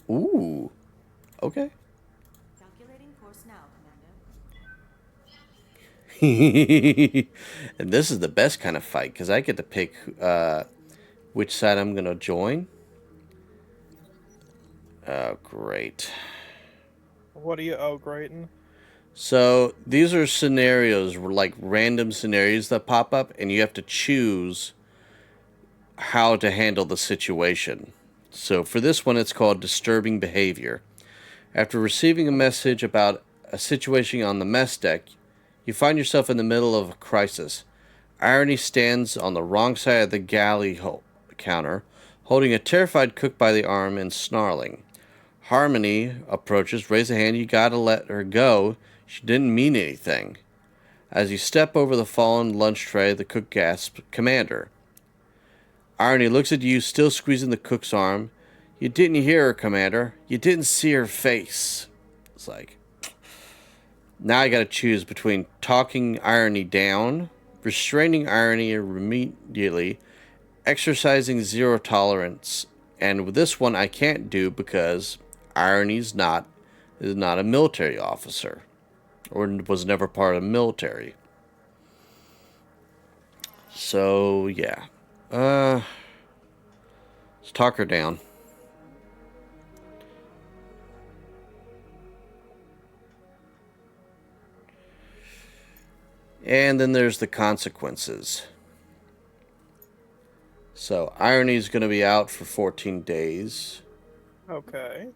Ooh. Okay. Calculating course now, Commander. And this is the best kind of fight because I get to pick which side I'm going to join. Oh, great. What are you? Oh, Grayton. So these are scenarios, like random scenarios that pop up, and you have to choose how to handle the situation. So for this one, it's called disturbing behavior. After receiving a message about a situation on the mess deck, you find yourself in the middle of a crisis. Irony stands on the wrong side of the galley counter, holding a terrified cook by the arm and snarling. Harmony approaches, raise a hand, you gotta let her go. She didn't mean anything. As you step over the fallen lunch tray, the cook gasps, Commander. Irony looks at you, still squeezing the cook's arm. You didn't hear her, Commander. You didn't see her face. It's like, now I gotta choose between talking Irony down, restraining Irony immediately, exercising zero tolerance, and with this one I can't do because Irony's not a military officer, or was never part of the military. So yeah, let's talk her down. And then there's the consequences. So Irony's going to be out for 14 days. Okay.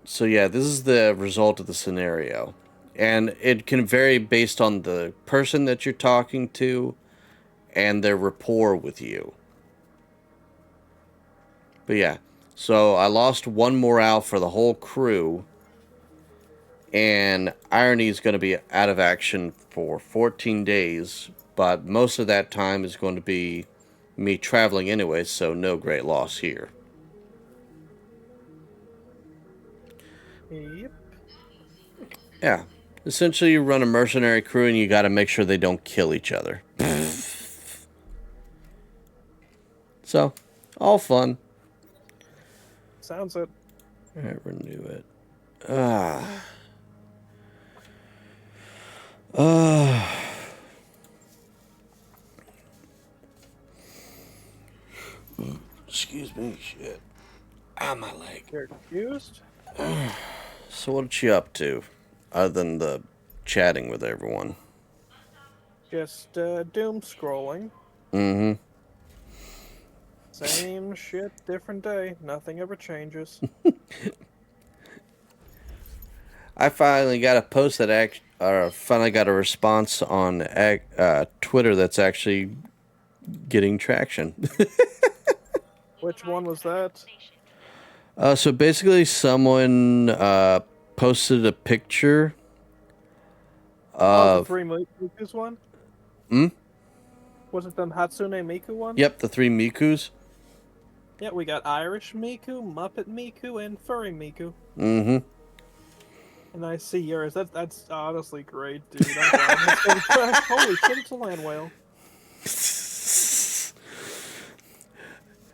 So yeah, this is the result of the scenario. And it can vary based on the person that you're talking to and their rapport with you. But yeah, so I lost one morale for the whole crew. And Irony is going to be out of action for 14 days. But most of that time is going to be me traveling anyway, so no great loss here. Yep. Yeah. Essentially, you run a mercenary crew and you got to make sure they don't kill each other. So, all fun. Sounds it. Alright, renew it. Excuse me, shit. Ah, my leg. You're confused? So what you up to, other than the chatting with everyone? Just doom scrolling. Mm-hmm. Same shit, different day. Nothing ever changes. I finally got a post that finally got a response on Twitter that's actually getting traction. Which one was that? So basically, someone posted a picture Oh, the of. three Miku's one? Hmm? Was it the Hatsune Miku one? Yep, the 3 Mikus. Yeah, we got Irish Miku, Muppet Miku, and Furry Miku. Mm-hmm. And I see yours. That's honestly great, dude. I'm glad that's getting tracked. Holy shit, it's a land whale.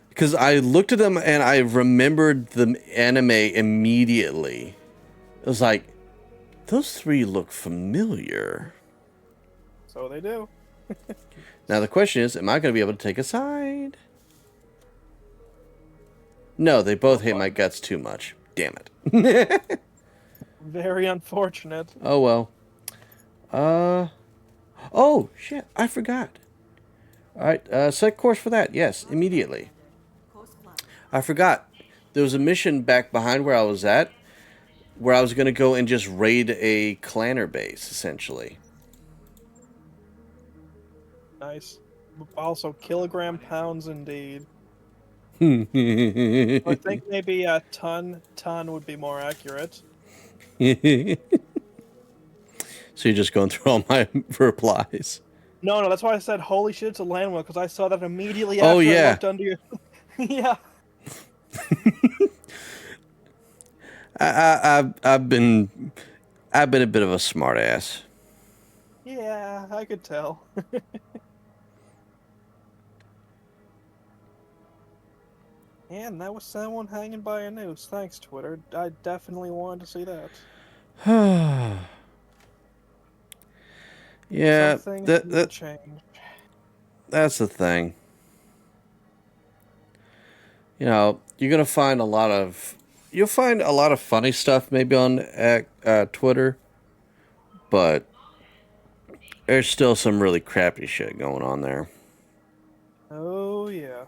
Because I looked at them and I remembered the anime immediately. It was like, those 3 look familiar. So they do. Now the question is, am I going to be able to take a side? No, they both hate my guts too much. Damn it. Very unfortunate. Oh well. Oh shit! I forgot. All right, set course for that. Yes, immediately. Course plotted. I forgot. There was a mission back behind where I was at, where I was gonna go and just raid a clanner base, essentially. Nice. Also, kilogram pounds indeed. So I think maybe a ton would be more accurate. you're just going through all my replies. No, that's why I said, holy shit, it's a land whale, because I saw that immediately Oh, after I yeah. looked under your... Yeah. I've been a bit of a smartass. Yeah, I could tell. And that was someone hanging by a noose. Thanks, Twitter. I definitely wanted to see that. Yeah, Some things need to change. that's the thing. You know, you're gonna find you'll find a lot of funny stuff maybe on Twitter, but there's still some really crappy shit going on there. Oh, yeah.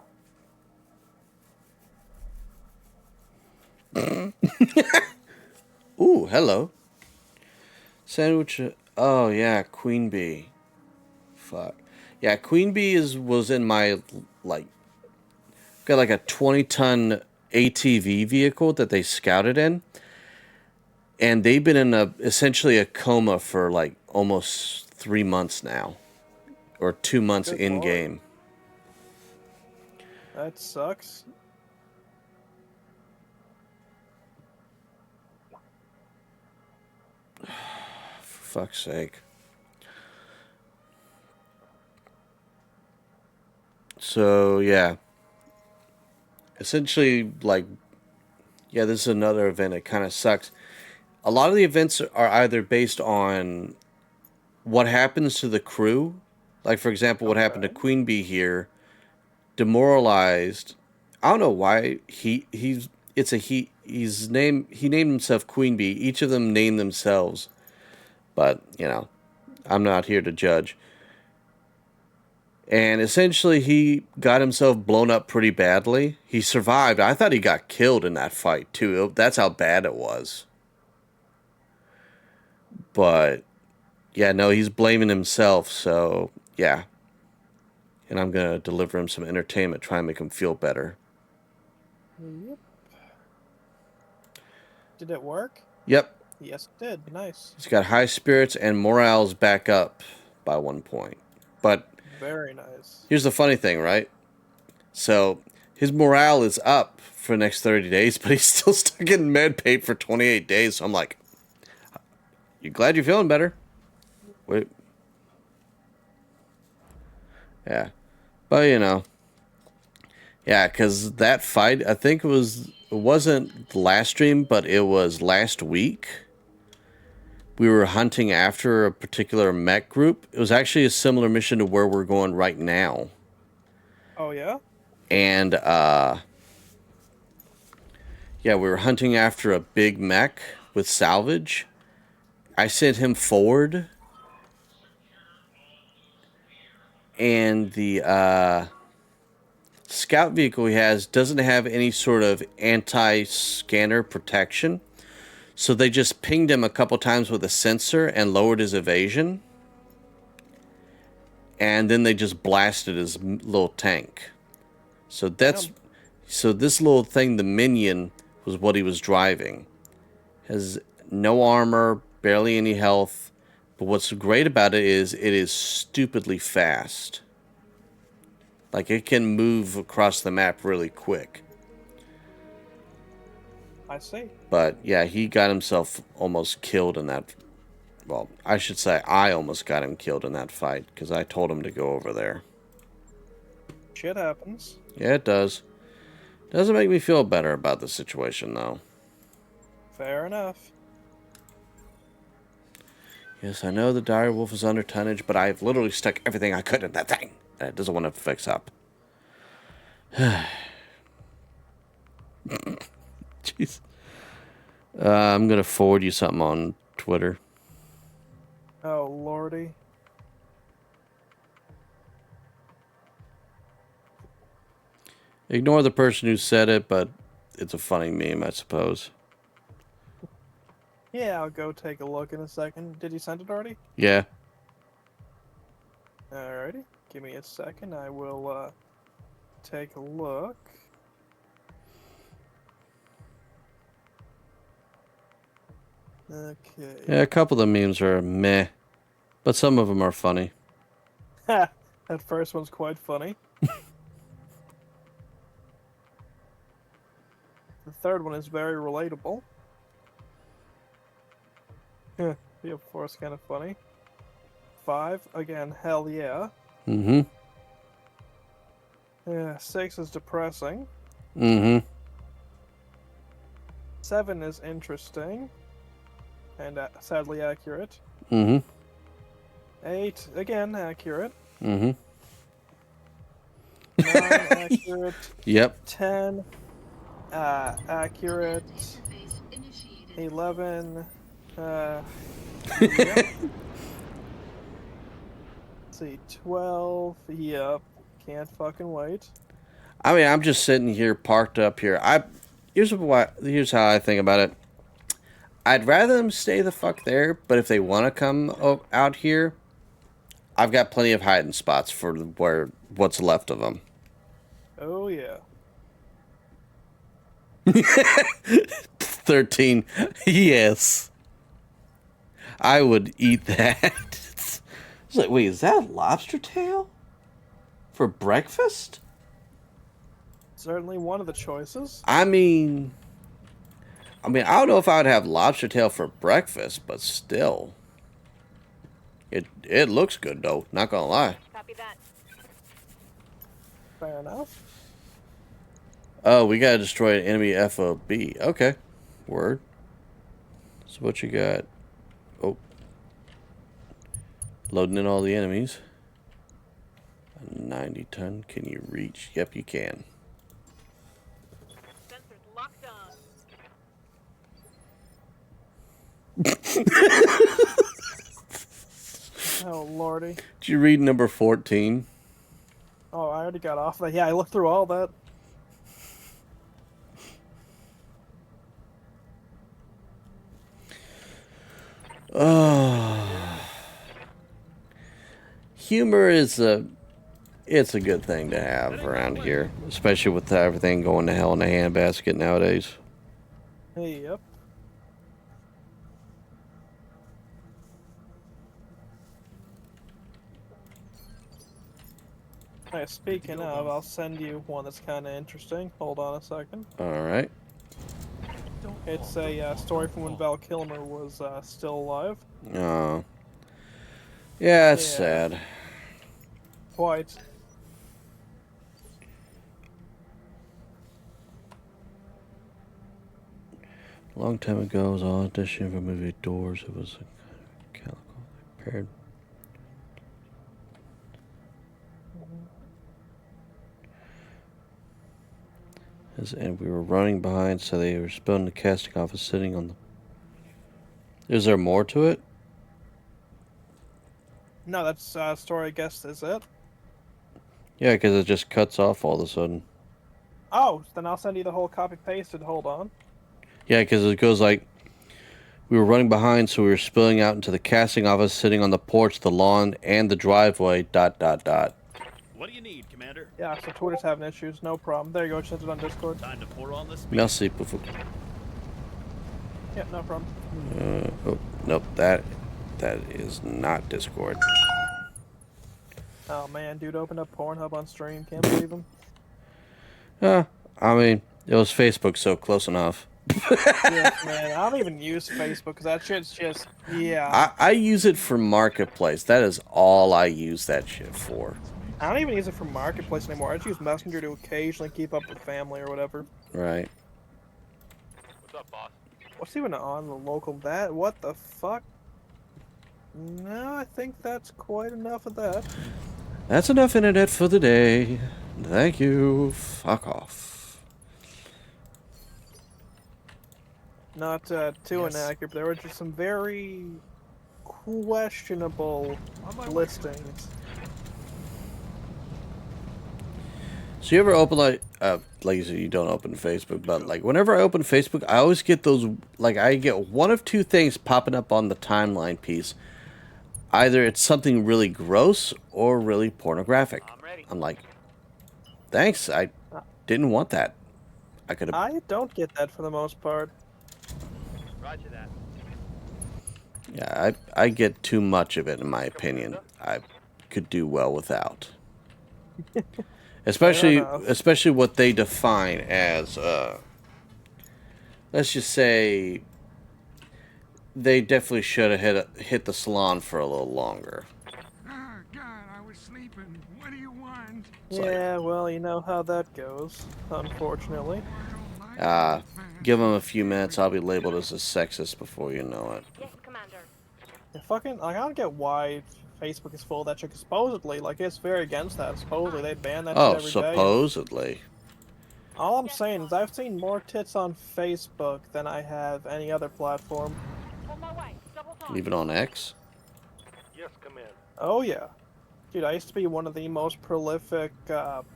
Ooh, hello. Sandwich. Oh yeah, Queen Bee. Fuck. Yeah, Queen Bee was in my got like a 20-ton ATV vehicle that they scouted in, and they've been in essentially a coma for like almost 3 months now, or 2 months Good in lord. game. That sucks. For fuck's sake. So yeah, essentially yeah, this is another event. It kind of sucks. A lot of the events are either based on what happens to the crew. Like, for example, what happened to Queen Bee here. Demoralized. I don't know why he named himself Queen Bee. Each of them named themselves. But, I'm not here to judge. And essentially he got himself blown up pretty badly. He survived. I thought he got killed in that fight too. That's how bad it was. But yeah, no, he's blaming himself, so yeah. And I'm going to deliver him some entertainment, try and make him feel better. Yep. Did it work? Yep. Yes, it did. Nice. He's got high spirits and morale's back up by 1 point. But Very nice. here's the funny thing, right? So his morale is up for the next 30 days, but he's still stuck in med pay for 28 days. So I'm like, you glad you're feeling better? Wait. Yeah. But, yeah, because that fight, I think it wasn't the last stream, but it was last week. We were hunting after a particular mech group. It was actually a similar mission to where we're going right now. Oh, yeah? And, yeah, we were hunting after a big mech with salvage. I sent him forward. and the scout vehicle he has doesn't have any sort of anti-scanner protection. So they just pinged him a couple times with a sensor and lowered his evasion. And then they just blasted his little tank. So that's... Damn. So this little thing, the minion, was what he was driving. Has no armor, barely any health. But what's great about it is stupidly fast. Like, it can move across the map really quick. I see. But, yeah, he got himself almost killed in that... Well, I should say I almost got him killed in that fight, because I told him to go over there. Shit happens. Yeah, it does. Doesn't make me feel better about the situation, though. Fair enough. Yes, I know the dire wolf is under tonnage, but I've literally stuck everything I could in that thing. And it doesn't want to fix up. Jeez. I'm going to forward you something on Twitter. Oh, lordy. Ignore the person who said it, but it's a funny meme, I suppose. Yeah, I'll go take a look in a second. Did you send it already? Yeah. Alrighty. Give me a second. I will, take a look. Okay. Yeah, a couple of the memes are meh, but some of them are funny. Ha! That first one's quite funny. The third one is very relatable. Yeah, of course, kind of funny. 5, again, hell yeah. Mm-hmm. Yeah, 6 is depressing. Mm-hmm. 7 is interesting. And sadly accurate. Mm-hmm. 8, again, accurate. Mm-hmm. 9, accurate. Yep. 10, accurate. 11, yep. Let's see, 12, yep. Can't fucking wait. I mean, I'm just sitting here, parked up here. Here's how I think about it. I'd rather them stay the fuck there, but if they want to come out here, I've got plenty of hiding spots for what's left of them. Oh, yeah. 13. Yes. I would eat that. It's like, wait, is that a lobster tail? For breakfast? Certainly one of the choices. I mean, I don't know if I would have lobster tail for breakfast, but still. It looks good, though. Not gonna lie. Copy that. Fair enough. Oh, we gotta destroy an enemy FOB. Okay. Word. So what you got? Oh. Loading in all the enemies. A 90 ton. Can you reach? Yep, you can. Sensors locked on. Oh, lordy. Did you read number 14? Oh, I already got off that. Yeah, I looked through all that. Oh. Humor is it's a good thing to have around here, especially with everything going to hell in a handbasket nowadays. Hey, yep. Hey, speaking of, I'll send you one that's kind of interesting. Hold on a second. All right. It's a story from when Val Kilmer was still alive. Oh. Yeah, it's Yeah. sad. Quite. A long time ago, I was auditioning for movie Doors. It was a calico paired. And we were running behind, so they were spilling the casting office sitting on the... Is there more to it? No, that's story, I guess, is it? Yeah, because it just cuts off all of a sudden. Oh, then I'll send you the whole copy pasted. Hold on. Yeah, because it goes like, we were running behind, so we were spilling out into the casting office, sitting on the porch, the lawn, and the driveway, ... What do you need, Commander? Yeah, so Twitter's having issues. No problem. There you go. Just sent it on Discord. Time to pour on the speed. Merci beaucoup. Yeah, no problem. Oh, nope, that is not Discord. Oh man, dude opened up Pornhub on stream. Can't believe him. I mean, it was Facebook, so close enough. Yeah, man, I don't even use Facebook because that shit's just I use it for Marketplace. That is all I use that shit for. I don't even use it for Marketplace anymore. I just use Messenger to occasionally keep up with family or whatever. Right. What's up, boss? What's even on the local that? What the fuck? No, I think that's quite enough of that. That's enough internet for the day. Thank you. Fuck off. Not too inaccurate, but there were just some very questionable listings. So you ever open like you said, you don't open Facebook, but like whenever I open Facebook, I always get those, like I get one of two things popping up on the timeline piece. Either it's something really gross or really pornographic. I'm like, thanks, I didn't want that. I could have. I don't get that for the most part. Roger that. Yeah, I get too much of it in my opinion. I could do well without. Especially what they define as let's just say they definitely should have hit the salon for a little longer. Ah, God, I was sleeping. What do you want? Yeah, well, you know how that goes, unfortunately. Give them a few minutes, I'll be labeled as a sexist before you know it. Yes, Commander. Yeah, fucking, like, I don't get why Facebook is full of that shit. Supposedly, like, it's very against that. Supposedly, they ban that Oh, shit every day. supposedly. All I'm saying is I've seen more tits on Facebook than I have any other platform. On my way. Double time. Even on X? Yes, Commander. Oh, yeah. Dude, I used to be one of the most prolific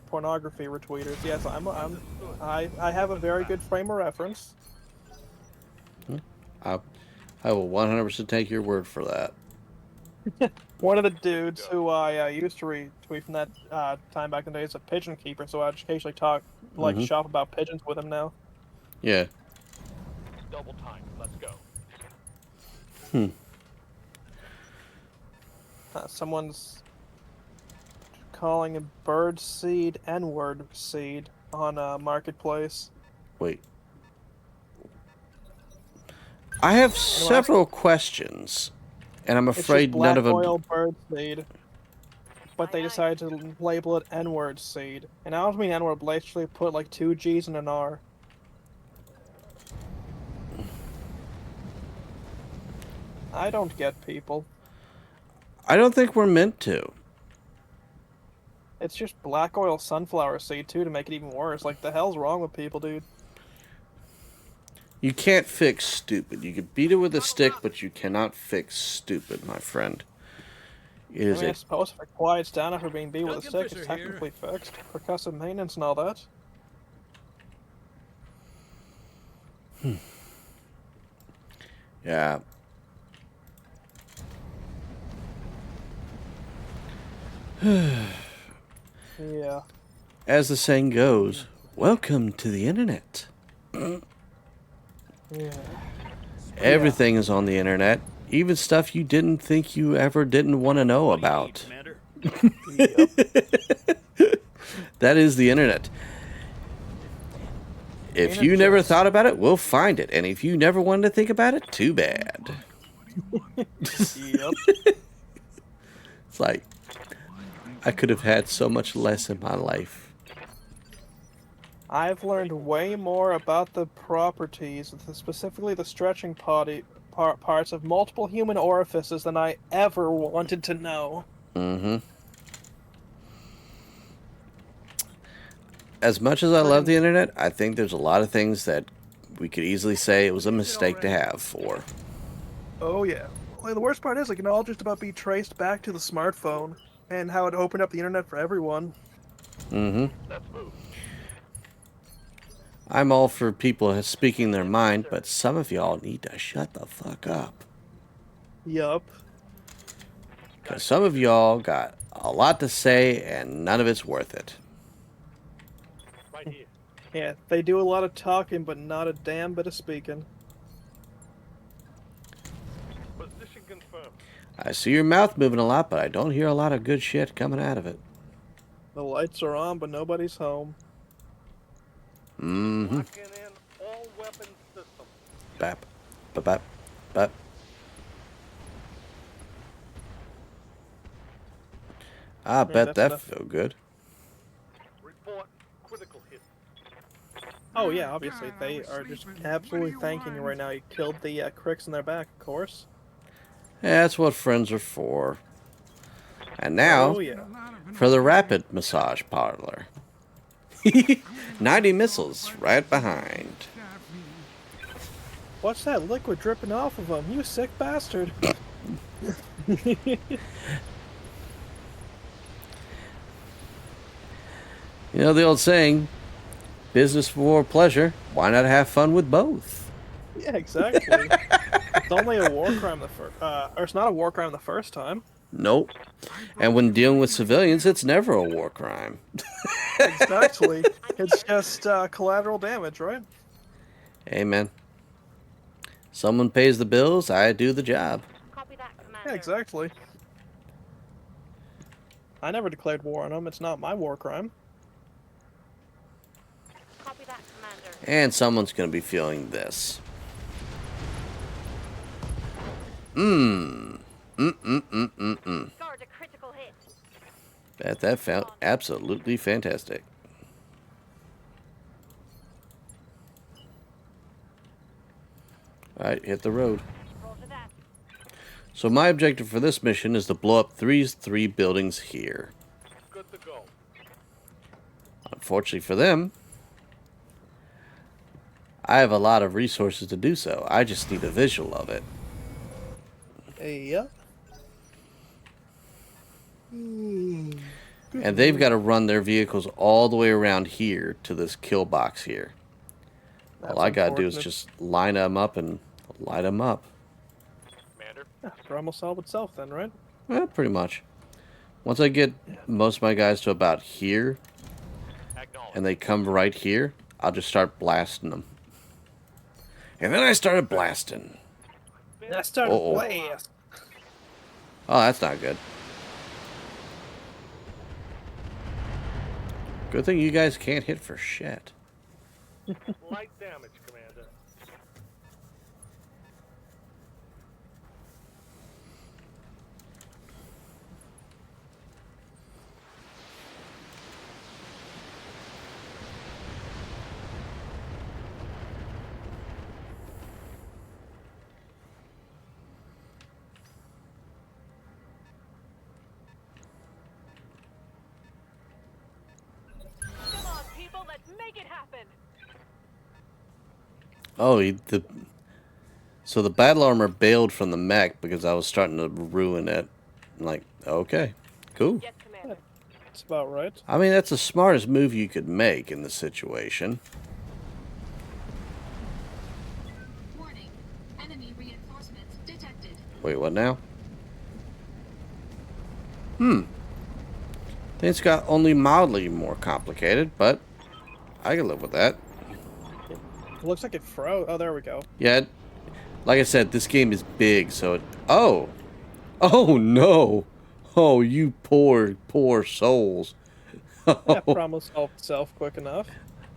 pornography retweeters. Yes, I have a very good frame of reference. I will 100% take your word for that. One of the dudes who I used to retweet from that time back in the day is a pigeon keeper, so I occasionally talk, like, shop about pigeons with him now. Yeah. Double time. Let's go. Someone's calling a bird seed N-word seed on Marketplace. Wait. I have several questions, and I'm afraid it's just none of black them. oil bird seed, but they decided to label it N-word seed. And I don't mean N-word, but they actually put like 2 G's and an R. I don't get people. I don't think we're meant to. It's just black oil sunflower seed too to make it even worse. Like, the hell's wrong with people, dude? You can't fix stupid. You can beat it with a stick, but you cannot fix stupid, my friend. It is I suppose if it quiets down after being beat with a stick, it's technically fixed. Percussive maintenance and all that. Yeah. Yeah. As the saying goes, welcome to the internet. Yeah. Everything is on the internet, even stuff you didn't think you ever didn't want to know about. Commander? That is the internet. If you never thought about it, we'll find it. And if you never wanted to think about it, too bad. Yep. It's like, I could have had so much less in my life. I've learned way more about the properties, specifically the stretching parts of multiple human orifices than I ever wanted to know. Mm-hmm. As much as I love the internet, I think there's a lot of things that we could easily say it was a mistake to have for. Oh yeah. Like, the worst part is, like, it can all just about be traced back to the smartphone and how it opened up the internet for everyone. Mm-hmm. Let's move. I'm all for people speaking their mind, but some of y'all need to shut the fuck up. Yup. Because some of y'all got a lot to say and none of it's worth it. Right here. Yeah, they do a lot of talking, but not a damn bit of speaking. Position confirmed. I see your mouth moving a lot, but I don't hear a lot of good shit coming out of it. The lights are on, but nobody's home. Mm-hmm. Locking in all weapons systems. Bap. Bap. Bap. Bap. I bet that's that enough. feel good. Report critical hit. Oh yeah, obviously they are just absolutely thanking you right now. You killed the cricks in their back, of course. Yeah, that's what friends are for. And now, Oh yeah. for the rapid massage parlor. 90 missiles right behind. What's that liquid dripping off of them? You sick bastard. You know the old saying, business for pleasure. Why not have fun with both? Yeah, exactly. It's only a war crime or it's not a war crime the first time. Nope. And when dealing with civilians, it's never a war crime. Exactly. It's just collateral damage, right? Amen. Someone pays the bills, I do the job. Copy that, Commander. Yeah, exactly. I never declared war on them. It's not my war crime. Copy that, Commander. And someone's going to be feeling this. Mmm. Mm. Guard a critical hit. That felt absolutely fantastic. Alright, hit the road. Roger that. So my objective for this mission is to blow up these 3 buildings here. Good to go. Unfortunately for them, I have a lot of resources to do so. I just need a visual of it. Yeah. And they've got to run their vehicles all the way around here to this kill box here. All I got to do is just line them up and light them up. Commander. Yeah, problem will solve itself then, right? Well, pretty much. Once I get most of my guys to about here, Acknowledge. and they come right here, I'll just start blasting them. And then I started blasting. That started Uh-oh. blast. Oh, that's not good. Good thing you guys can't hit for shit. Light damage, Commander. Come on, people, let's make it happen. Oh, so the battle armor bailed from the mech because I was starting to ruin it. I'm like, okay, cool. Yes, Commander. That's about right. I mean, that's the smartest move you could make in this situation. Warning. Enemy reinforcements detected. Wait, what now? Things got only mildly more complicated, but I can live with that. It looks like it froze. Oh, there we go. Yeah, like I said, this game is big, so it... Oh! Oh, no! Oh, you poor, poor souls. That problem will solve itself quick enough.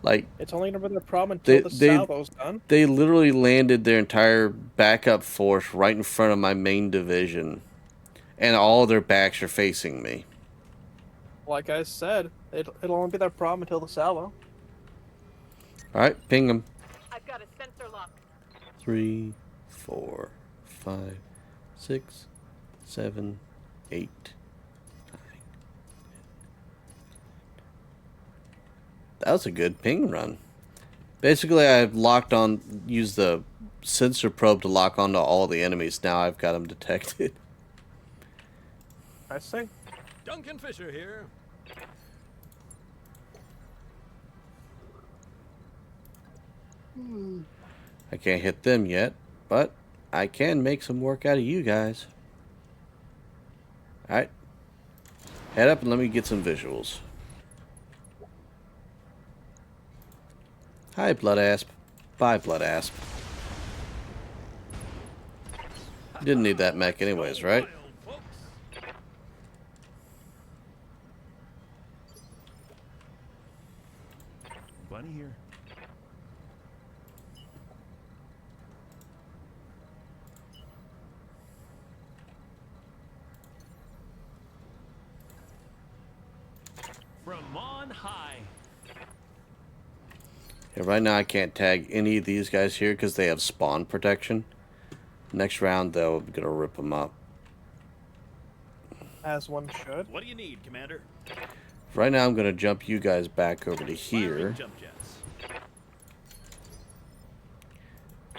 Like, It's only gonna be their problem until the salvo's done. they literally landed their entire backup force right in front of my main division. And all their backs are facing me. Like I said, it'll only be their problem until the salvo. Alright, ping them. I've got a sensor lock. 3, 4, 5, 6, 7, 8, 9. That was a good ping run. Basically, I've used the sensor probe to lock onto all the enemies. Now I've got them detected. I see. Duncan Fisher here. I can't hit them yet, but I can make some work out of you guys. Alright. Head up and let me get some visuals. Hi, Blood Asp. Bye, Blood Asp. Didn't need that mech anyways, right? Wild, folks. Bunny here. From on high. Yeah, right now I can't tag any of these guys here because they have spawn protection. Next round, though, I'm going to rip them up. As one should. What do you need, Commander? Right now, I'm going to jump you guys back over to here. Firing jump jets.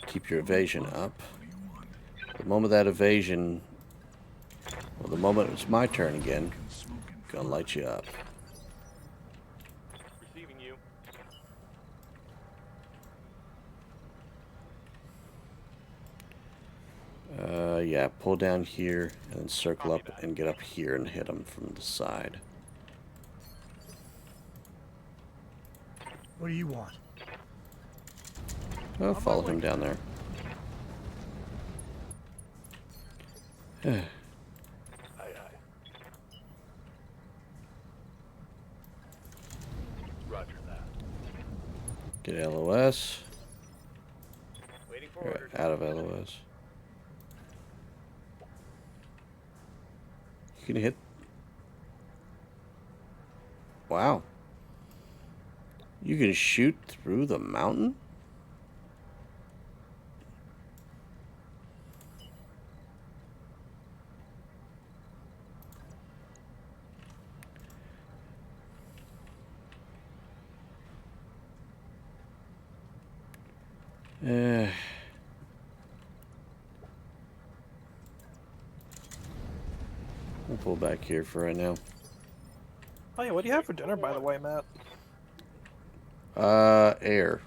Keep your evasion up. What do you want? The moment that evasion... Well, the moment it's my turn again, Can smoke and gonna light you up. Receiving you. Yeah, pull down here and then circle up and get up here and hit them from the side. What do you want? Oh, follow him down there. Aye, aye. Roger that. Get LOS. Waiting for Right, orders. out of LOS. You can hit... Wow. You can shoot through the mountain? We'll pull back here for right now. Oh yeah, what do you have for dinner, by the way, Matt? Air.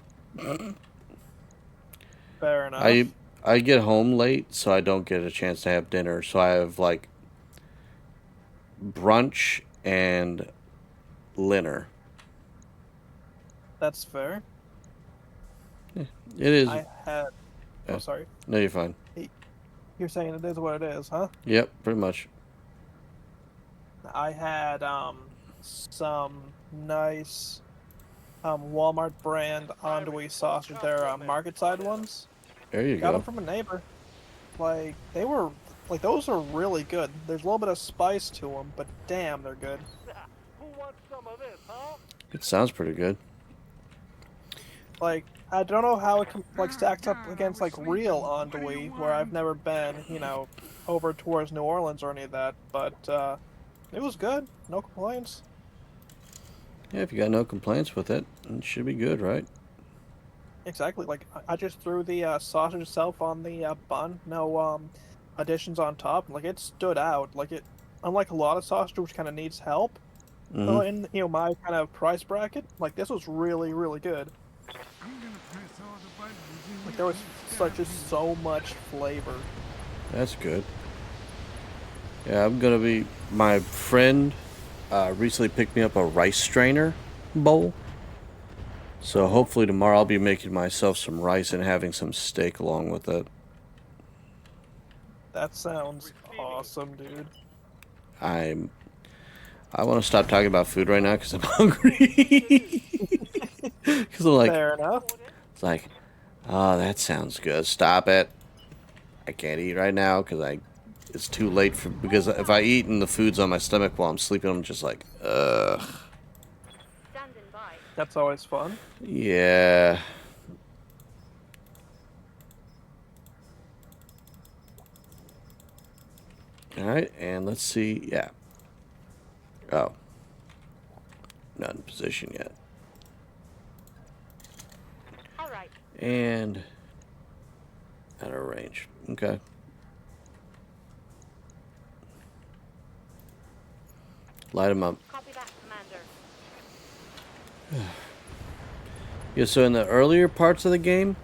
Fair enough. I get home late, so I don't get a chance to have dinner. So I have like brunch and dinner. That's fair. It is. I had. Yeah. Oh, sorry. No, you're fine. You're saying it is what it is, huh? Yep, pretty much. I had some nice Walmart brand andouille sausage. They're market side ones. There you Got them go. from a neighbor. Like they were like those are really good. There's a little bit of spice to them, but damn, they're good. Who wants some of this, huh? It sounds pretty good. Like I don't know how it like stacks up against like real andouille, where I've never been, you know, over towards New Orleans or any of that. But it was good. No complaints. Yeah, if you got no complaints with it, it should be good, right? Exactly. Like I just threw the sausage itself on the bun. No additions on top. Like it stood out. Like it, unlike a lot of sausage which kind of needs help. Mm-hmm. In my kind of price bracket, like this was really good. I'm gonna press all the buttons in Like your there was damn just so much flavor. That's good. Yeah, I'm gonna be. My friend recently picked me up a rice strainer bowl. So hopefully tomorrow I'll be making myself some rice and having some steak along with it. That sounds awesome, dude. I want to stop talking about food right now because I'm hungry. Because I'm like, Fair enough. it's like, oh, that sounds good. Stop it. I can't eat right now because it's too late for, because if I eat and the food's on my stomach while I'm sleeping, I'm just like, ugh. Standing by. That's always fun. Yeah. Alright, and let's see. Yeah. Oh. Not in position yet. All right. And out of range. Okay. Light them up. Copy that, Commander. Yeah, so in the earlier parts of the game,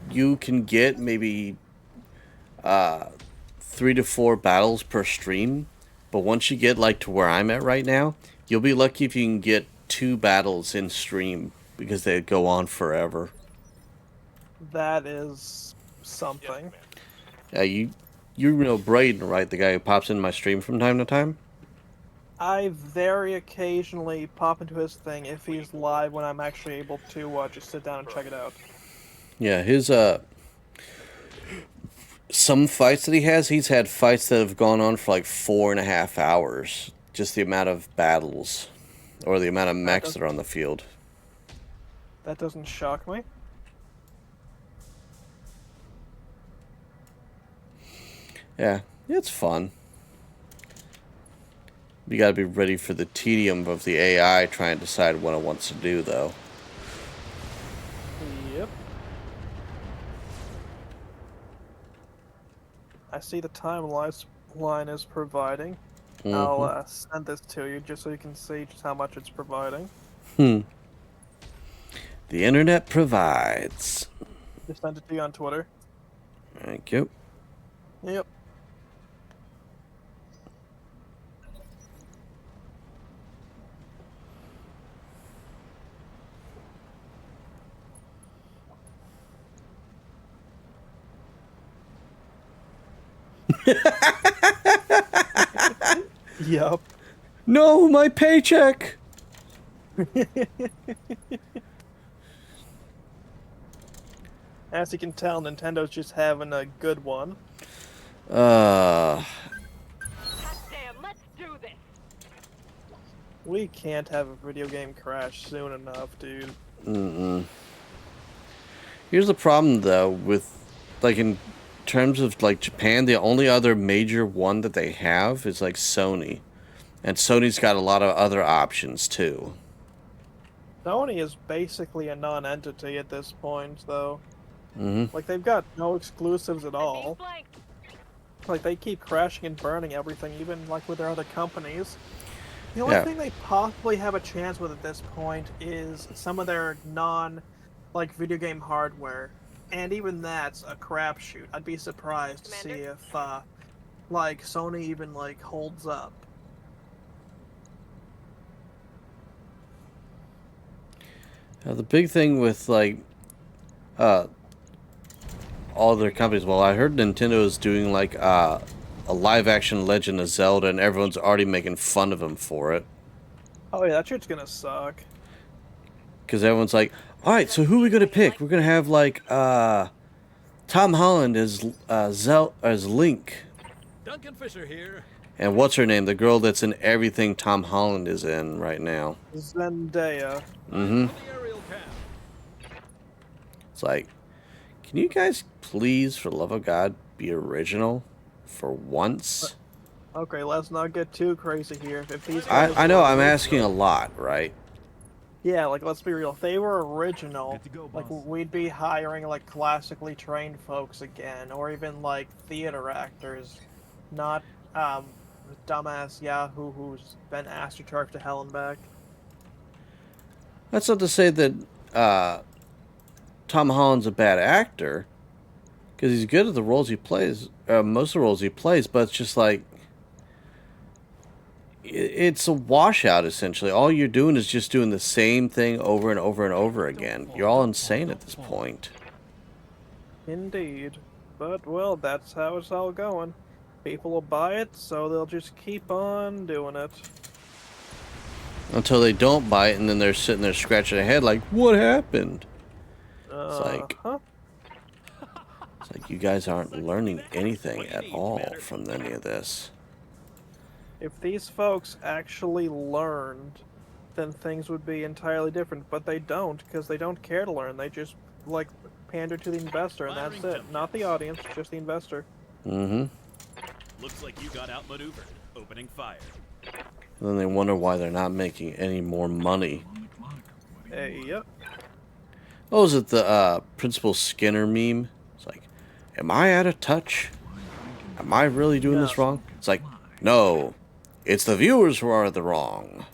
you can get maybe 3 to 4 battles per stream. But once you get like to where I'm at right now, you'll be lucky if you can get 2 battles in stream because they go on forever. That is something. Yeah, you know Braden, right? The guy who pops in my stream from time to time. I very occasionally pop into his thing if he's live when I'm actually able to just sit down and check it out. Yeah, his some fights that he's had fights that have gone on for like 4.5 hours. Just the amount of battles, or the amount of mechs that are on the field. That doesn't shock me. Yeah, it's fun. You gotta be ready for the tedium of the AI trying to decide what it wants to do, though. Yep. I see the timeline is providing. I'll send this to you just so you can see just how much it's providing. The internet provides. Just send it to you on Twitter. Thank you. Yep. Yep. No, my paycheck! As you can tell, Nintendo's just having a good one. Damn, let's do this. We can't have a video game crash soon enough, dude. Here's the problem, though, with, like, in terms of, like, Japan, the only other major one that they have is, like, Sony. And Sony's got a lot of other options, too. Sony is basically a non-entity at this point, though. Mm-hmm. Like, they've got no exclusives at all. Blank. Like, they keep crashing and burning everything, even, like, with their other companies. The only thing they possibly have a chance with at this point is some of their like, video game hardware. And even that's a crapshoot. I'd be surprised to see if, like, Sony even, like, holds up. Now, the big thing with, like, all their companies, well, I heard Nintendo is doing, like, a live-action Legend of Zelda, and everyone's already making fun of them for it. Oh yeah, that shit's gonna suck. Because everyone's like, alright, so who are we going to pick? We're going to have, like, Tom Holland as Link. Duncan Fisher here. And what's her name? The girl that's in everything Tom Holland is in right now. Zendaya. Mm-hmm. The aerial cam. It's like, can you guys please, for the love of God, be original for once? Okay, let's not get too crazy here. If these I know I'm asking a lot, right? Yeah, like, let's be real. If they were original, Good to go, like, boss. we'd be hiring, like, classically trained folks again, or even, like, theater actors, not, dumbass Yahoo who's been asked to charge to hell and back. That's not to say that Tom Holland's a bad actor, because he's good at the roles he plays, most of the roles he plays, but it's just like, it's a washout, essentially. All you're doing is just doing the same thing over and over and over again. You're all insane at this point. Indeed. But, well, that's how it's all going. People will buy it, so they'll just keep on doing it. Until they don't buy it, and then they're sitting there scratching their head like, what happened? It's like, it's like you guys aren't learning anything at all from any of this. If these folks actually learned, then things would be entirely different, but they don't, because they don't care to learn. They just, like, pander to the investor, and that's it. Not the audience, just the investor. Mm-hmm. Looks like you got outmaneuvered. Opening fire. And then they wonder why they're not making any more money. On the clock. What do you Hey, want? yep. Oh, is it the Principal Skinner meme? It's like, am I out of touch? Am I really doing this wrong? It's like, no, it's the viewers who are the wrong.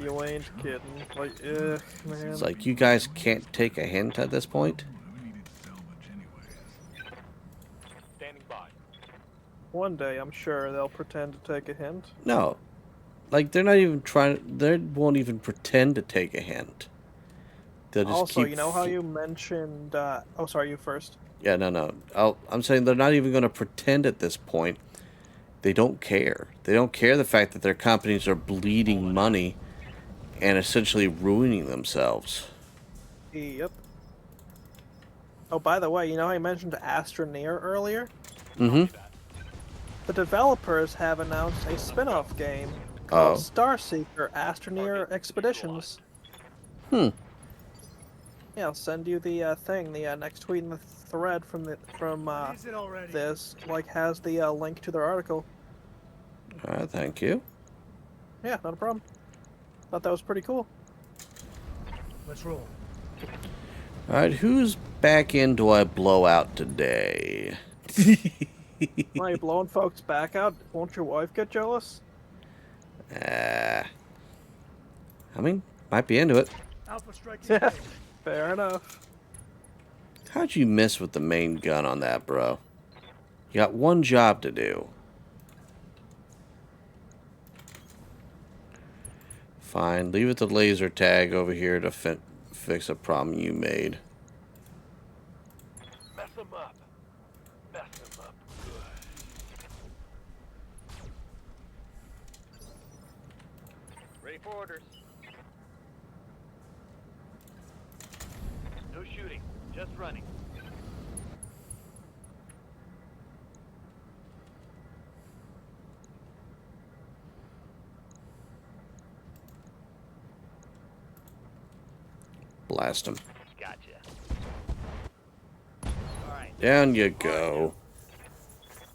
You ain't kidding. Like, ugh, man. It's like you guys can't take a hint at this point. We needed salvage anyways. Standing by. One day, I'm sure they'll pretend to take a hint. No, like they're not even trying. They won't even pretend to take a hint. They'll just Also, keep. you know how you mentioned... oh, sorry, you first. Yeah, no. I'm saying they're not even going to pretend at this point. They don't care. They don't care the fact that their companies are bleeding money and essentially ruining themselves. Yep. Oh, by the way, you know how I mentioned Astroneer earlier? Mm-hmm. The developers have announced a spin-off game called Oh. Starseeker Astroneer Expeditions. Hmm. Yeah, I'll send you the thing. The next tweet in the thread from this has the link to their article. All right, thank you. Yeah, not a problem. Thought that was pretty cool. Let's roll. All right, whose back end do I blow out today? Why are you blowing folks back out? Won't your wife get jealous? I mean, might be into it. Alpha strikes Yeah, again. fair enough. How'd you miss with the main gun on that, bro? You got one job to do. Fine, leave it to laser tag over here to fix a problem you made. Mess them up. Mess them up good. Ready for orders. No shooting, just running. Blast him. Gotcha. All right, Down you go.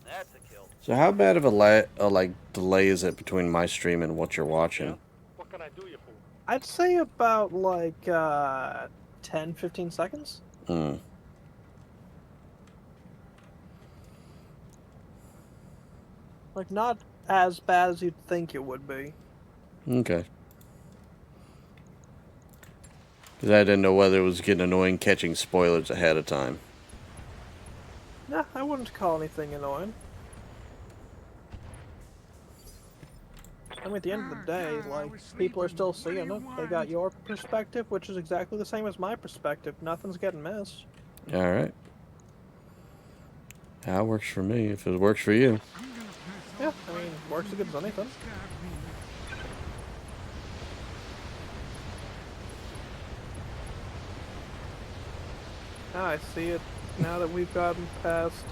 that's a kill. So how bad of a delay is it between my stream and what you're watching? What can I do you for? I'd say about like 10, 15 seconds. Hmm. Like not as bad as you'd think it would be. Okay. Because I didn't know whether it was getting annoying catching spoilers ahead of time. Nah, I wouldn't call anything annoying. I mean, at the end of the day, like, people are still seeing it. They got your perspective, which is exactly the same as my perspective. Nothing's getting missed. Alright. That works for me, if it works for you. Yeah, I mean, works as good as anything. Ah, I see it. Now that we've gotten past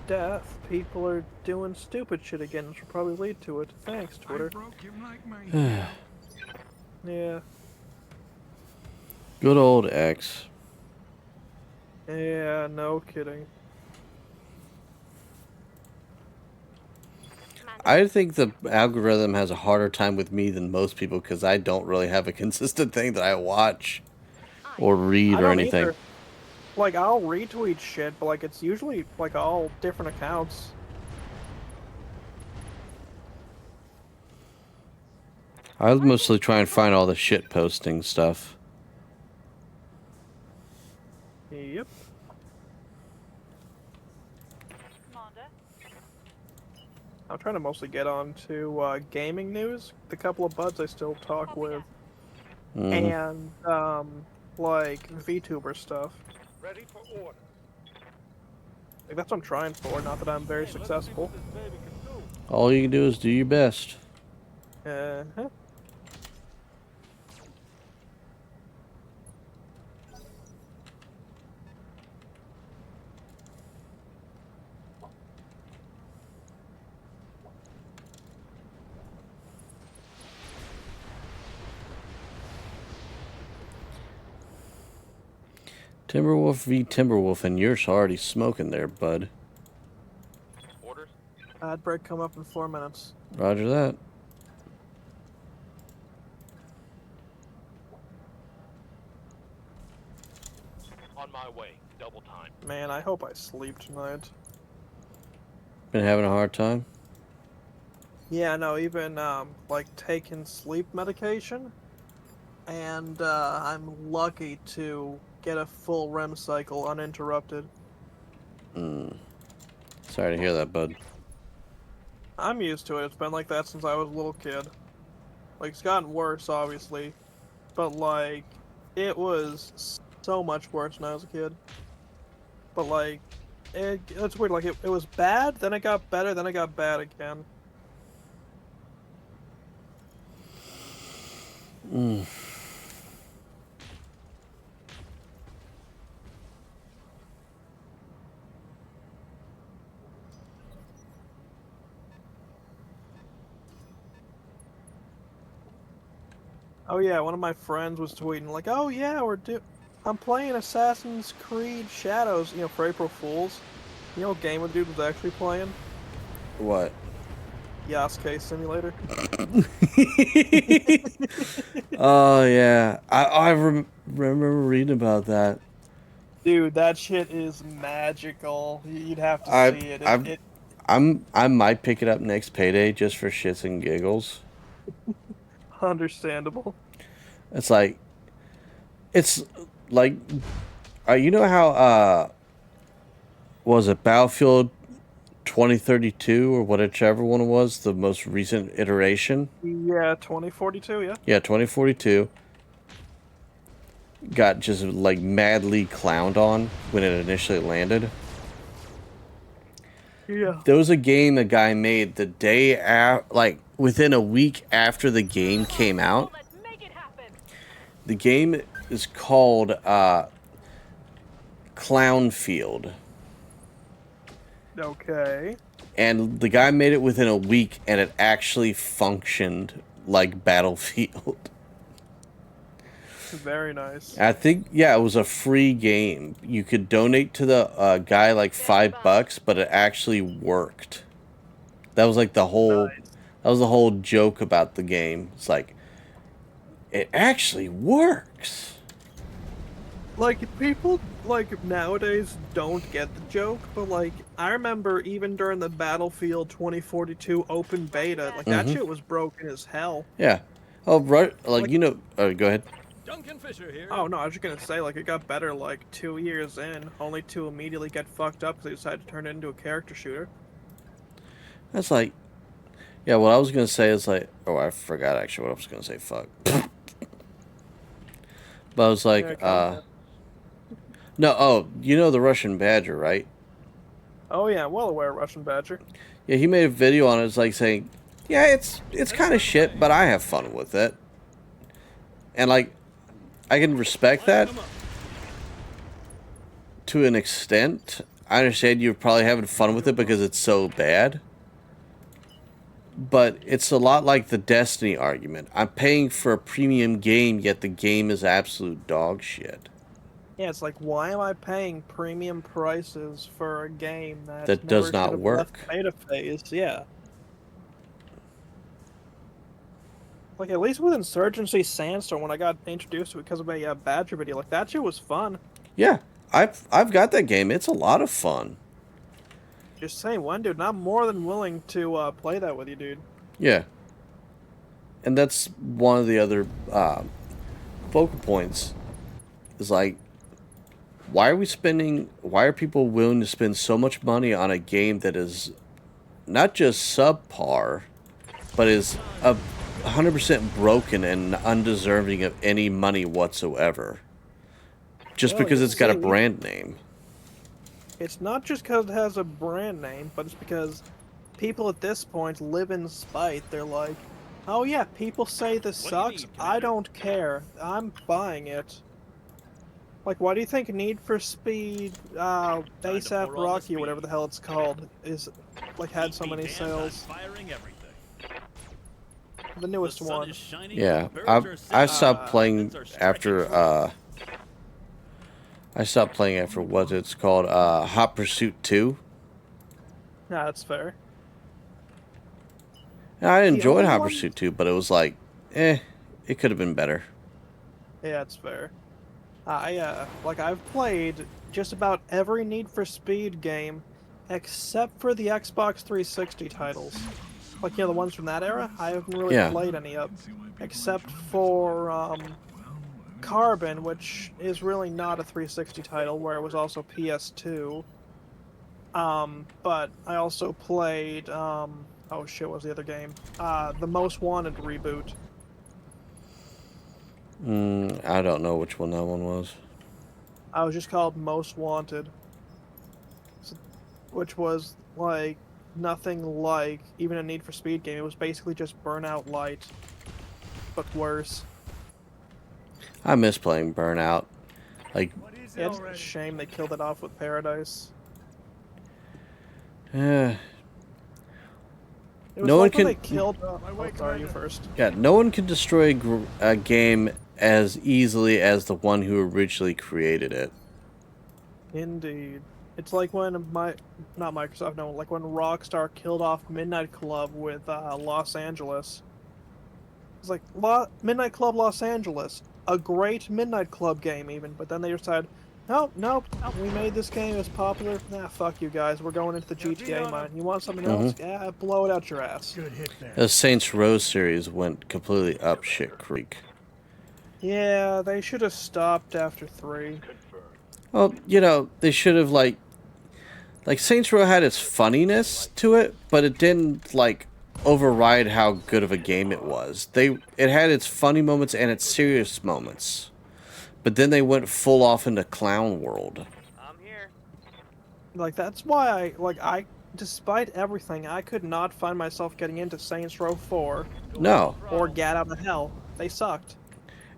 death, people are doing stupid shit again, which will probably lead to it. Thanks, Twitter. Yeah. Good old X. Yeah, no kidding. I think the algorithm has a harder time with me than most people because I don't really have a consistent thing that I watch or read I or don't anything. either. Like, I'll retweet shit, but, like, it's usually, like, all different accounts. I mostly try and find all the shit posting stuff. Yep. Commander. I'm trying to mostly get on to gaming news. The couple of buds I still talk with. And, like, VTuber stuff. Ready for order. Like, that's what I'm trying for, not that I'm very successful. This baby consumed. All you can do is do your best. Uh-huh. Timberwolf v. Timberwolf, and you're already smoking there, bud. Orders. Ad break come up in 4 minutes. Roger that. On my way. Double time. Man, I hope I sleep tonight. Been having a hard time? Yeah, no, even like taking sleep medication, and I'm lucky to get a full REM cycle uninterrupted. Sorry to hear that, bud. I'm used to it. It's been like that since I was a little kid. Like it's gotten worse, obviously, but like it was so much worse when I was a kid. But like it's weird. Like it was bad, then it got better, then it got bad again. Oh yeah, one of my friends was tweeting like, "Oh yeah, I'm playing Assassin's Creed Shadows, for April Fools." You know what game a dude was actually playing? What? Yasuke Simulator. Oh yeah, remember reading about that. Dude, that shit is magical. You'd have to I see it. I I might pick it up next payday just for shits and giggles. Understandable. It's like it's like you know how was it Battlefield 2032 or whichever one it was, the most recent iteration? Yeah, 2042, yeah. Yeah, 2042 got just like madly clowned on when it initially landed. Yeah. There was a game a guy made the day after, like within a week after the game came out. Let's make it happen. The game is called Clownfield. Okay. And the guy made it within a week, and it actually functioned like Battlefield. Very nice. I think, yeah, it was a free game. You could donate to the guy like $5, but it actually worked. That was like the whole. Nice. That was the whole joke about the game. It's like, it actually works. Like, people, like, nowadays don't get the joke, but, like, I remember even during the Battlefield 2042 open beta, like, that shit was broken as hell. Yeah. Oh, right. Like, Like- you know. Go ahead. Duncan Fisher here. Oh, no, I was just gonna say, like, it got better, like, 2 years in, only to immediately get fucked up because they decided to turn it into a character shooter. That's like. Yeah, what I was going to say is like. Oh, I forgot actually what I was going to say. Fuck. But I was like. Yeah, No, oh, you know the Russian Badger, right? oh, yeah, I'm well aware of Russian Badger. Yeah, he made a video on it. It's like saying, yeah, it's kind of shit, but I have fun with it. And like, I can respect that to an extent. I understand you're probably having fun with it because it's so bad. But it's a lot like the Destiny argument. I'm paying for a premium game, yet the game is absolute dog shit. Yeah, it's like, why am I paying premium prices for a game That never does not should have work. left beta phase? Yeah. Like, at least with Insurgency Sandstorm, when I got introduced to it because of a Badger video, like, that shit was fun. Yeah, I've got that game. It's a lot of fun. Just saying, one dude, and I'm more than willing to play that with you, dude. Yeah. And that's one of the other focal points. Is like, why are people willing to spend so much money on a game that is not just subpar, but is 100% broken and undeserving of any money whatsoever? Just Well, because you it's got a see, brand name. It's not just because it has a brand name, but it's because people at this point live in spite. They're like, oh yeah, people say this What do you sucks. mean, I Commander? don't care. I'm buying it. Like, why do you think Need for Speed, ASAP pour on the Rocky, or whatever speed. the hell it's called, is like had so Be many damned, sales? I'm firing everything. The newest The sun one. is shining, Yeah, birds are I singing, stopped playing winds are stretching after free. I stopped playing after what it's called Hot Pursuit 2. Yeah, that's fair. And I enjoyed only Hot one- Pursuit 2, but it was like, it could have been better. Yeah, it's fair. I've played just about every Need for Speed game except for the Xbox 360 titles. like the ones from that era, I haven't really Yeah. played any of, except for Carbon, which is really not a 360 title, where it was also PS2. But I also played oh shit, what was the other game? The Most Wanted reboot. I don't know which one that one was. I was just called Most Wanted, which was like nothing like even a Need for Speed game. It was basically just Burnout Light, but worse. I miss playing Burnout. Like, Yeah, it's a shame they killed it off with Paradise. eh, It was no one like when can. they killed. Oh, sorry, you first. Yeah, no one can destroy a game as easily as the one who originally created it. Indeed. It's like when not Microsoft, no, like when Rockstar killed off Midnight Club with Los Angeles. It's like Midnight Club Los Angeles, a great Midnight Club game even, but then they decided, nope, we made this game as popular. Nah, fuck you guys, we're going into the GTA mine. You want something else? Yeah, blow it out your ass. Good hit there. The Saints Row series went completely up shit creek. Yeah, they should have stopped after 3. Well, you know, they should have like Saints Row had its funniness to it, but it didn't like override how good of a game it was. It had its funny moments and its serious moments. But then they went full off into clown world. I'm here. Like that's why despite everything, I could not find myself getting into Saints Row 4 No. or Get Out of Hell. They sucked.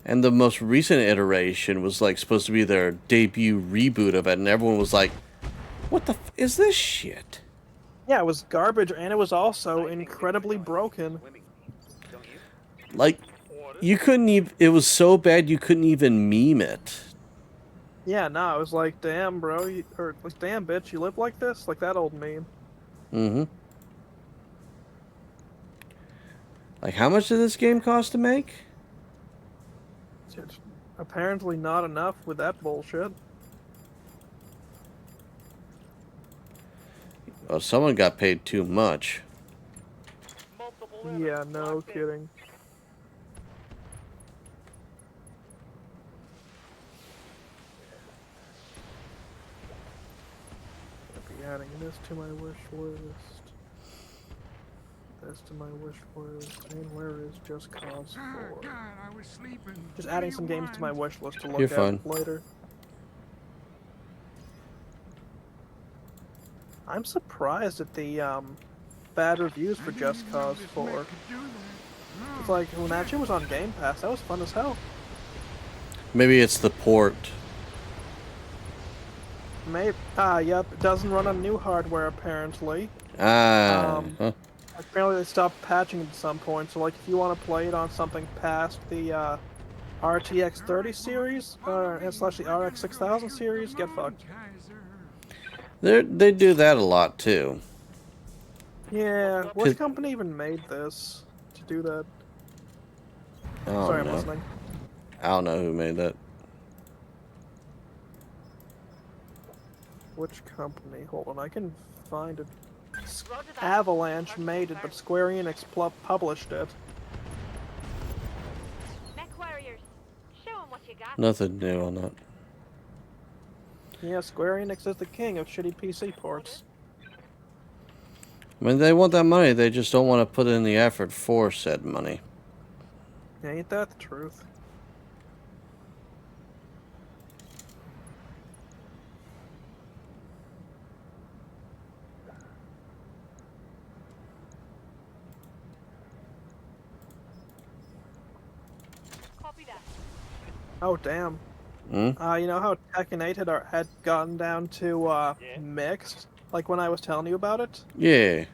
And the most recent iteration was like supposed to be their debut reboot of it, and everyone was like, "What the f is this shit?" Yeah, it was garbage, and it was also incredibly broken. Like, you couldn't even. It was so bad you couldn't even meme it. Yeah, no, it was like, damn, bro, or like, damn, bitch, you live like this, like that old meme. Mm-hmm. Like, how much did this game cost to make? It's apparently not enough with that bullshit. Well, someone got paid too much. Yeah, no kidding. I'll be adding this to my wish list. This to my wish list. And where is Just Cause 4? God, I was sleeping. Just What adding do some you games to my want? wish list to look You're at fine. later. I'm surprised at the bad reviews for Just Cause 4. It's like when that shit was on Game Pass, that was fun as hell. Maybe it's the port. Maybe yep, it doesn't run on new hardware apparently. Huh. Apparently they stopped patching it at some point, so like if you want to play it on something past the RTX 30 series and slash the RX 6000 series, get fucked. They do that a lot too. Yeah, what company even made this to do that? Oh, Sorry, I'm no. listening. I don't know who made that. Which company? Hold on, I can find it. Avalanche made it, but Square Enix published it. Mech warriors, show 'em what you got. Nothing new on that. Yeah, Square Enix is the king of shitty PC ports. I mean, they want that money. They just don't want to put in the effort for said money. Ain't that the truth? Copy that. Oh, damn. Hmm? You know how Tekken 8 had gotten down to mixed? Like when I was telling you about it? Yeah.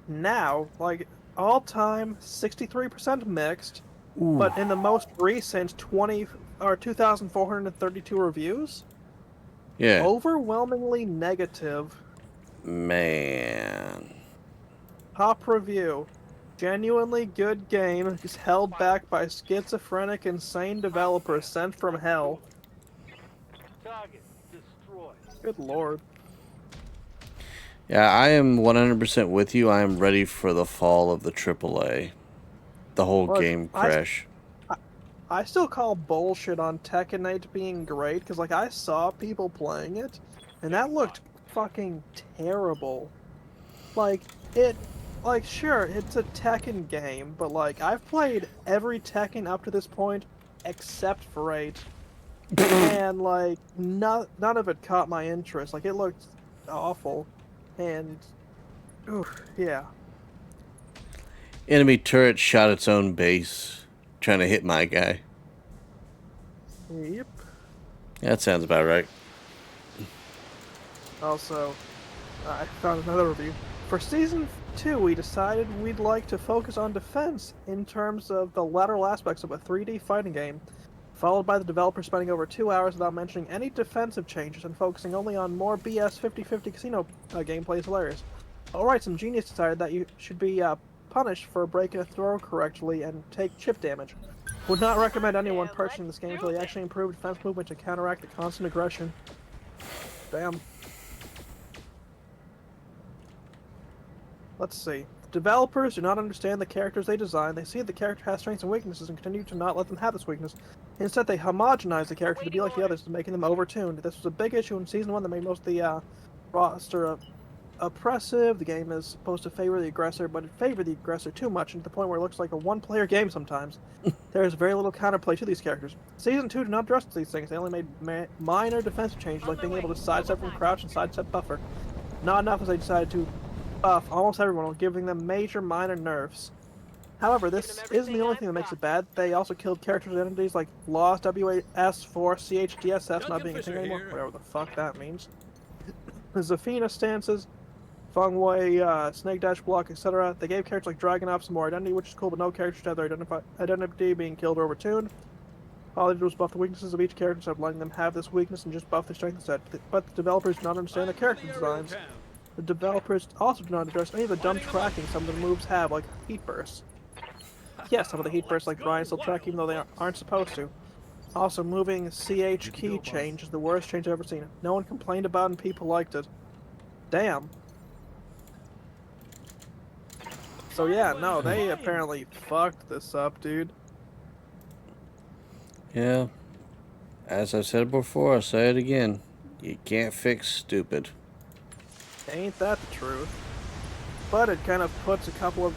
Now, like, all-time 63% mixed, Ooh. but in the most recent 2,432 reviews, Yeah. overwhelmingly negative. Man. Top review. Genuinely good game is held back by schizophrenic, insane developers sent from hell. Target destroyed. Good lord. Yeah, I am 100% with you. I am ready for the fall of the AAA. The whole Look, game crash. I still call bullshit on Tekken 8 being great, because, like, I saw people playing it, and that looked fucking terrible. Like, sure, it's a Tekken game, but, like, I've played every Tekken up to this point, except for 8, and, like, none of it caught my interest. Like, it looked awful, and, oof, yeah. Enemy turret shot its own base, trying to hit my guy. Yep. That sounds about right. Also, I found another review. For Season 2, we decided we'd like to focus on defense in terms of the lateral aspects of a 3D fighting game, followed by the developer spending over 2 hours without mentioning any defensive changes and focusing only on more BS 50-50 casino gameplay is hilarious. Alright, some genius decided that you should be punished for breaking a throw correctly and take chip damage. Would not recommend anyone purchasing this game until they actually improve defense movement to counteract the constant aggression. Damn. Let's see. Developers do not understand the characters they design. They see the character has strengths and weaknesses and continue to not let them have this weakness. Instead, they homogenize the character to be like the others, making them overtuned. This was a big issue in Season 1 that made most of the roster oppressive. The game is supposed to favor the aggressor, but it favored the aggressor too much, and to the point where it looks like a one-player game sometimes. There is very little counterplay to these characters. Season 2 did not address these things. They only made minor defensive changes, like being able to sidestep from crouch and sidestep buffer. Not enough as they decided to buff almost everyone while giving them major minor nerfs. However, this isn't the only thing that makes it bad. They also killed characters' identities like Lost, WAS4, CHDSS not being a thing anymore, whatever the fuck that means. Zafina stances, Feng Wei, Snake Dash Block, etc. They gave characters like Dragon Ops more identity, which is cool, but no characters have their identity being killed or overtuned. All they did was buff the weaknesses of each character instead of letting them have this weakness and just buff their strength instead. But the developers do not understand the character designs. The developers also do not address any of the dumb tracking some of the moves have, like heat bursts. Yes, some of the heat bursts like Brian still track even though they aren't supposed to. Also, moving CH key change is the worst change I've ever seen. No one complained about it and people liked it. Damn. So yeah, no, they apparently fucked this up, dude. Yeah. As I've said before, I'll say it again. You can't fix stupid. Ain't that the truth? But it kind of puts a couple of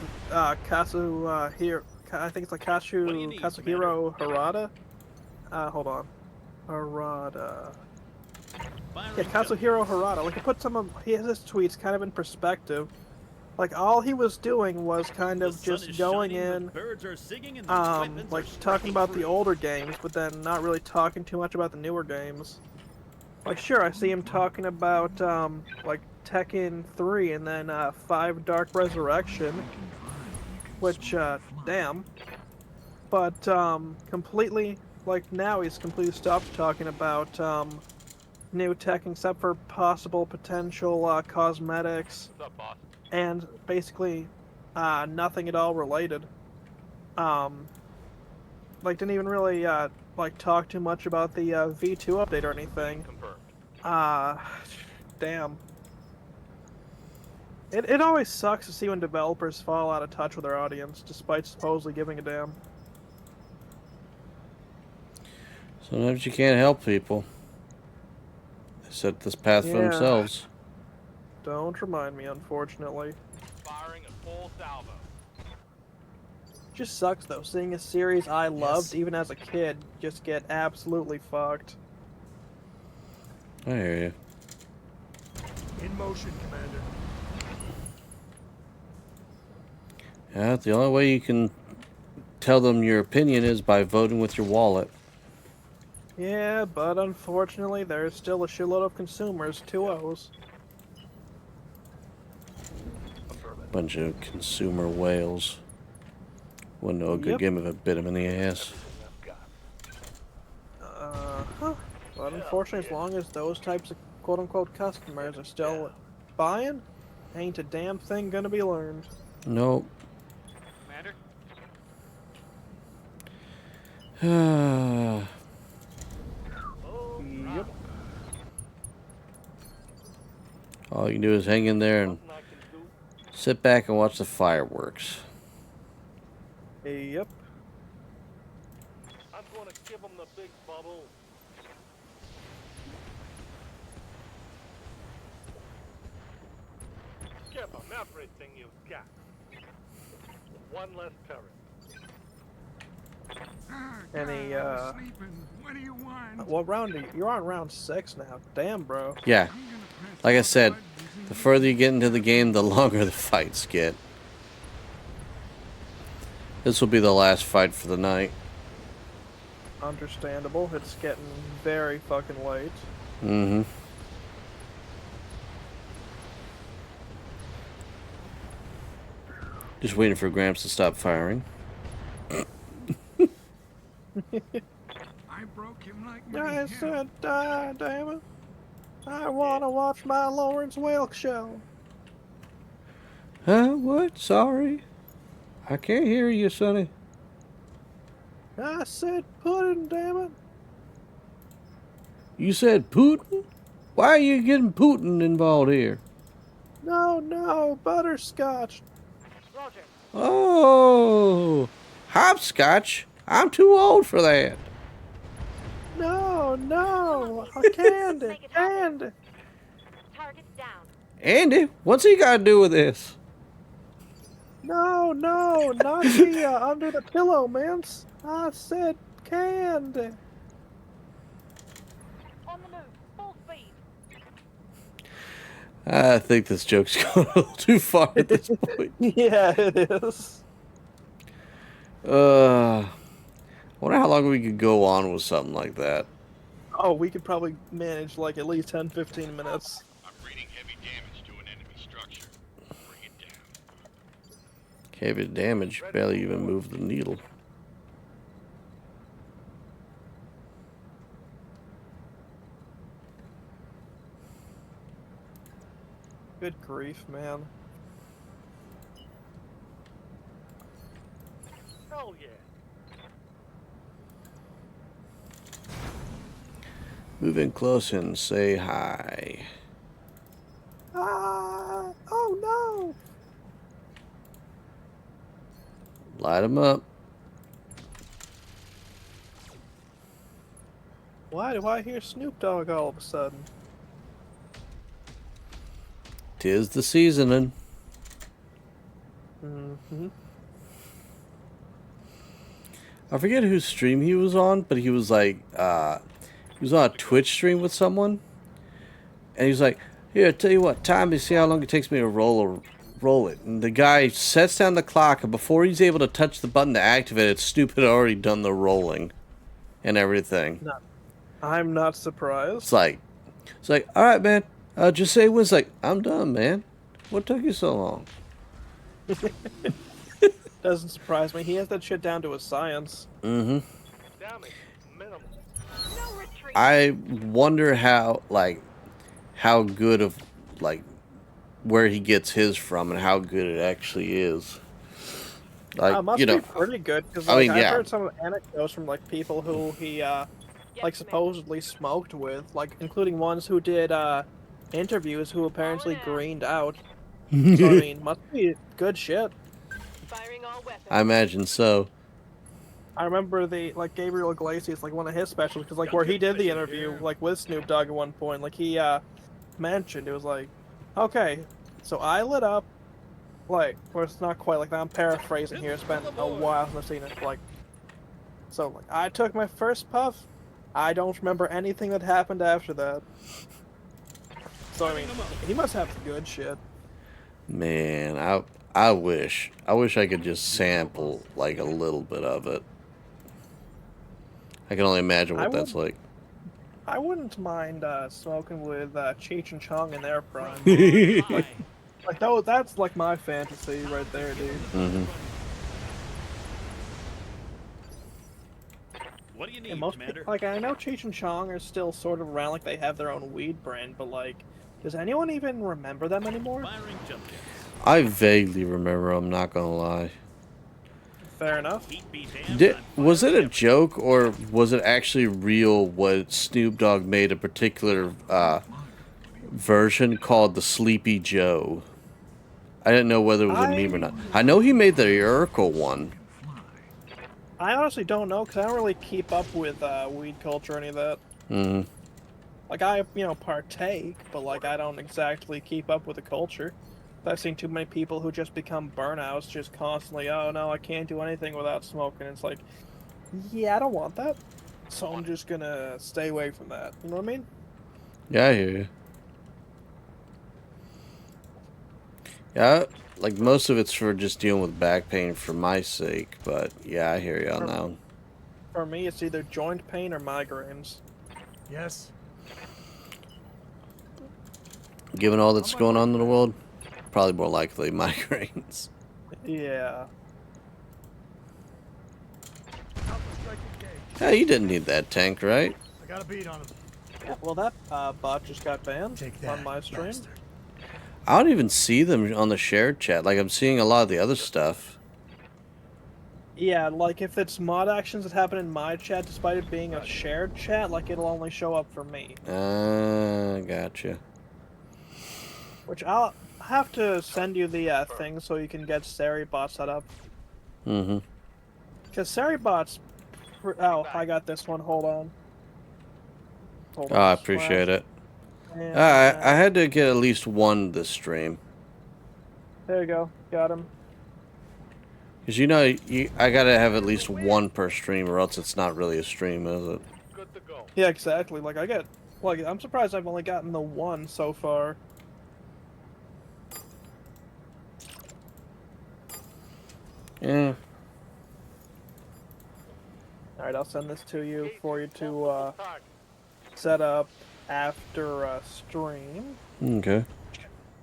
here. I think it's like Kazuhiro Harada. Hold on, Harada. Yeah, Kazuhiro Harada. Like, it puts some of his tweets kind of in perspective. Like, all he was doing was kind of just going in, like, talking about the older games, but then not really talking too much about the newer games. Like, sure, I see him talking about, like, Tekken 3 and then 5 Dark Resurrection, which, damn. But, completely, like, now he's completely stopped talking about, new Tekken, except for possible potential, cosmetics, and basically, nothing at all related. Like, didn't even really, like, talk too much about the, V2 update or anything. Damn. It always sucks to see when developers fall out of touch with their audience, despite supposedly giving a damn. Sometimes you can't help people. They set this path for themselves. Don't remind me, unfortunately. Firing a full salvo. Just sucks, though, seeing a series I loved, even as a kid, just get absolutely fucked. I hear you. In motion, Commander. Yeah, the only way you can tell them your opinion is by voting with your wallet. Yeah, but unfortunately, there's still a shitload of consumers, 2 O's. Bunch of consumer whales. Wouldn't know a good game if it bit him in the ass. But unfortunately, as long as those types of quote-unquote customers are still buying, ain't a damn thing gonna be learned. Nope. Commander? Yep. All you can do is hang in there and Nothing I can do. sit back and watch the fireworks. Yep. I'm gonna give him the big bubble. Give him everything you've got. One less turret. Ah, Any, God, I was sleeping. What do you want? What round are you? You're on round 6 now. Damn, bro. Yeah, I'm gonna press like I all said, buttons and the further you get into the game, the longer the fights get. This will be the last fight for the night. Understandable. It's getting very fucking late. Mm-hmm. Just waiting for Gramps to stop firing. I broke him like I money hell. said, damn it. I wanna watch my Lawrence Welk show. Huh? What? Sorry. I can't hear you, Sonny. I said pudding, damn it. You said Putin? Why are you getting Putin involved here? No, butterscotch. Roger. Oh, hopscotch. I'm too old for that. No, Make candy, it happen. candy. Target's down. Andy, what's he got to do with this? No, not the under the pillow, mints. I said candy. On the move. Full speed. I think this joke's going a little too far at this point. Yeah, it is. I wonder how long we could go on with something like that. Oh, we could probably manage like at least 10-15 minutes. I'm reading heavy damage to an enemy structure. Bring it down. Heavy damage, barely even moved the needle. Good grief, man. Hell yeah. Move in close and say hi. Oh no! Light them up. Why do I hear Snoop Dogg all of a sudden? 'Tis the seasoning. Mm-hmm. I forget whose stream he was on, but he was like, he was on a Twitch stream with someone, and he was like, "Here, I tell you what, time to see how long it takes me to roll it." And the guy sets down the clock, and before he's able to touch the button to activate it, Snoop had already done the rolling and everything. No, I'm not surprised. It's like, all right, man. Just say when. It's like, I'm done, man. What took you so long? Doesn't surprise me. He has that shit down to a science. Mm-hmm. Damage minimal. No retreat. I wonder how good of, like, where he gets his from and how good it actually is. Like, Must you know, be pretty good because I mean, I've yeah. heard some anecdotes from like people who he Yes, like supposedly smoked with, like including ones who did interviews who apparently yeah. greened out. So I mean, must be good shit. Firing all weapons. I imagine so. I remember the like Gabriel Iglesias, like one of his specials, because like where he did the interview like with Snoop Dogg at one point, like he mentioned it was like, okay, so I lit up, like, well it's not quite like that. I'm paraphrasing here. It's been a while since I've seen it. Like, so like I took my first puff. I don't remember anything that happened after that. So I mean, he must have good shit. Man, I wish I could just sample like a little bit of it. I can only imagine what that's like. I wouldn't mind smoking with Cheech and Chong in their prime. Like, no, that's like my fantasy right there, dude. Mm-hmm. What do you need, And most Commander? people, like, I know Cheech and Chong are still sort of around, like they have their own weed brand, but like, does anyone even remember them anymore? Firing jump jets. I vaguely remember. I'm not gonna lie. Fair enough. Heat be damned, Was it a joke or was it actually real? What Snoop Dogg made a particular version called the Sleepy Joe. I didn't know whether it was a meme or not. I know he made the Urkel one. I honestly don't know because I don't really keep up with weed culture or any of that. Hmm. Like I, partake, but like I don't exactly keep up with the culture. I've seen too many people who just become burnouts, just constantly, oh no, I can't do anything without smoking. It's like, yeah, I don't want that, so I'm just gonna stay away from that. You know what I mean? Yeah, I hear you. Yeah, like most of it's for just dealing with back pain for my sake, but yeah, I hear you on that one. For me, it's either joint pain or migraines. Yes. Given all that's going on in the world, probably more likely migraines. Yeah. Alpha strike engaged. Yeah, you didn't need that tank, right? I got a beat on him. Well, that bot just got banned Take that, on my stream. bastard. I don't even see them on the shared chat. Like, I'm seeing a lot of the other stuff. Yeah, like if it's mod actions that happen in my chat, despite it being a shared chat, like it'll only show up for me. Gotcha. Which I'll have to send you the thing so you can get Seribot set up. Mm-hmm. Because Seribot's... Oh, I got this one. Hold on. Hold Oh, on. I appreciate it. And, I had to get at least one this stream. There you go. Got him. Because I gotta have at least one per stream, or else it's not really a stream, is it? Good to go. Yeah, exactly. Like, I'm surprised I've only gotten the one so far. Yeah. Alright, I'll send this to you for you to set up after stream. Okay.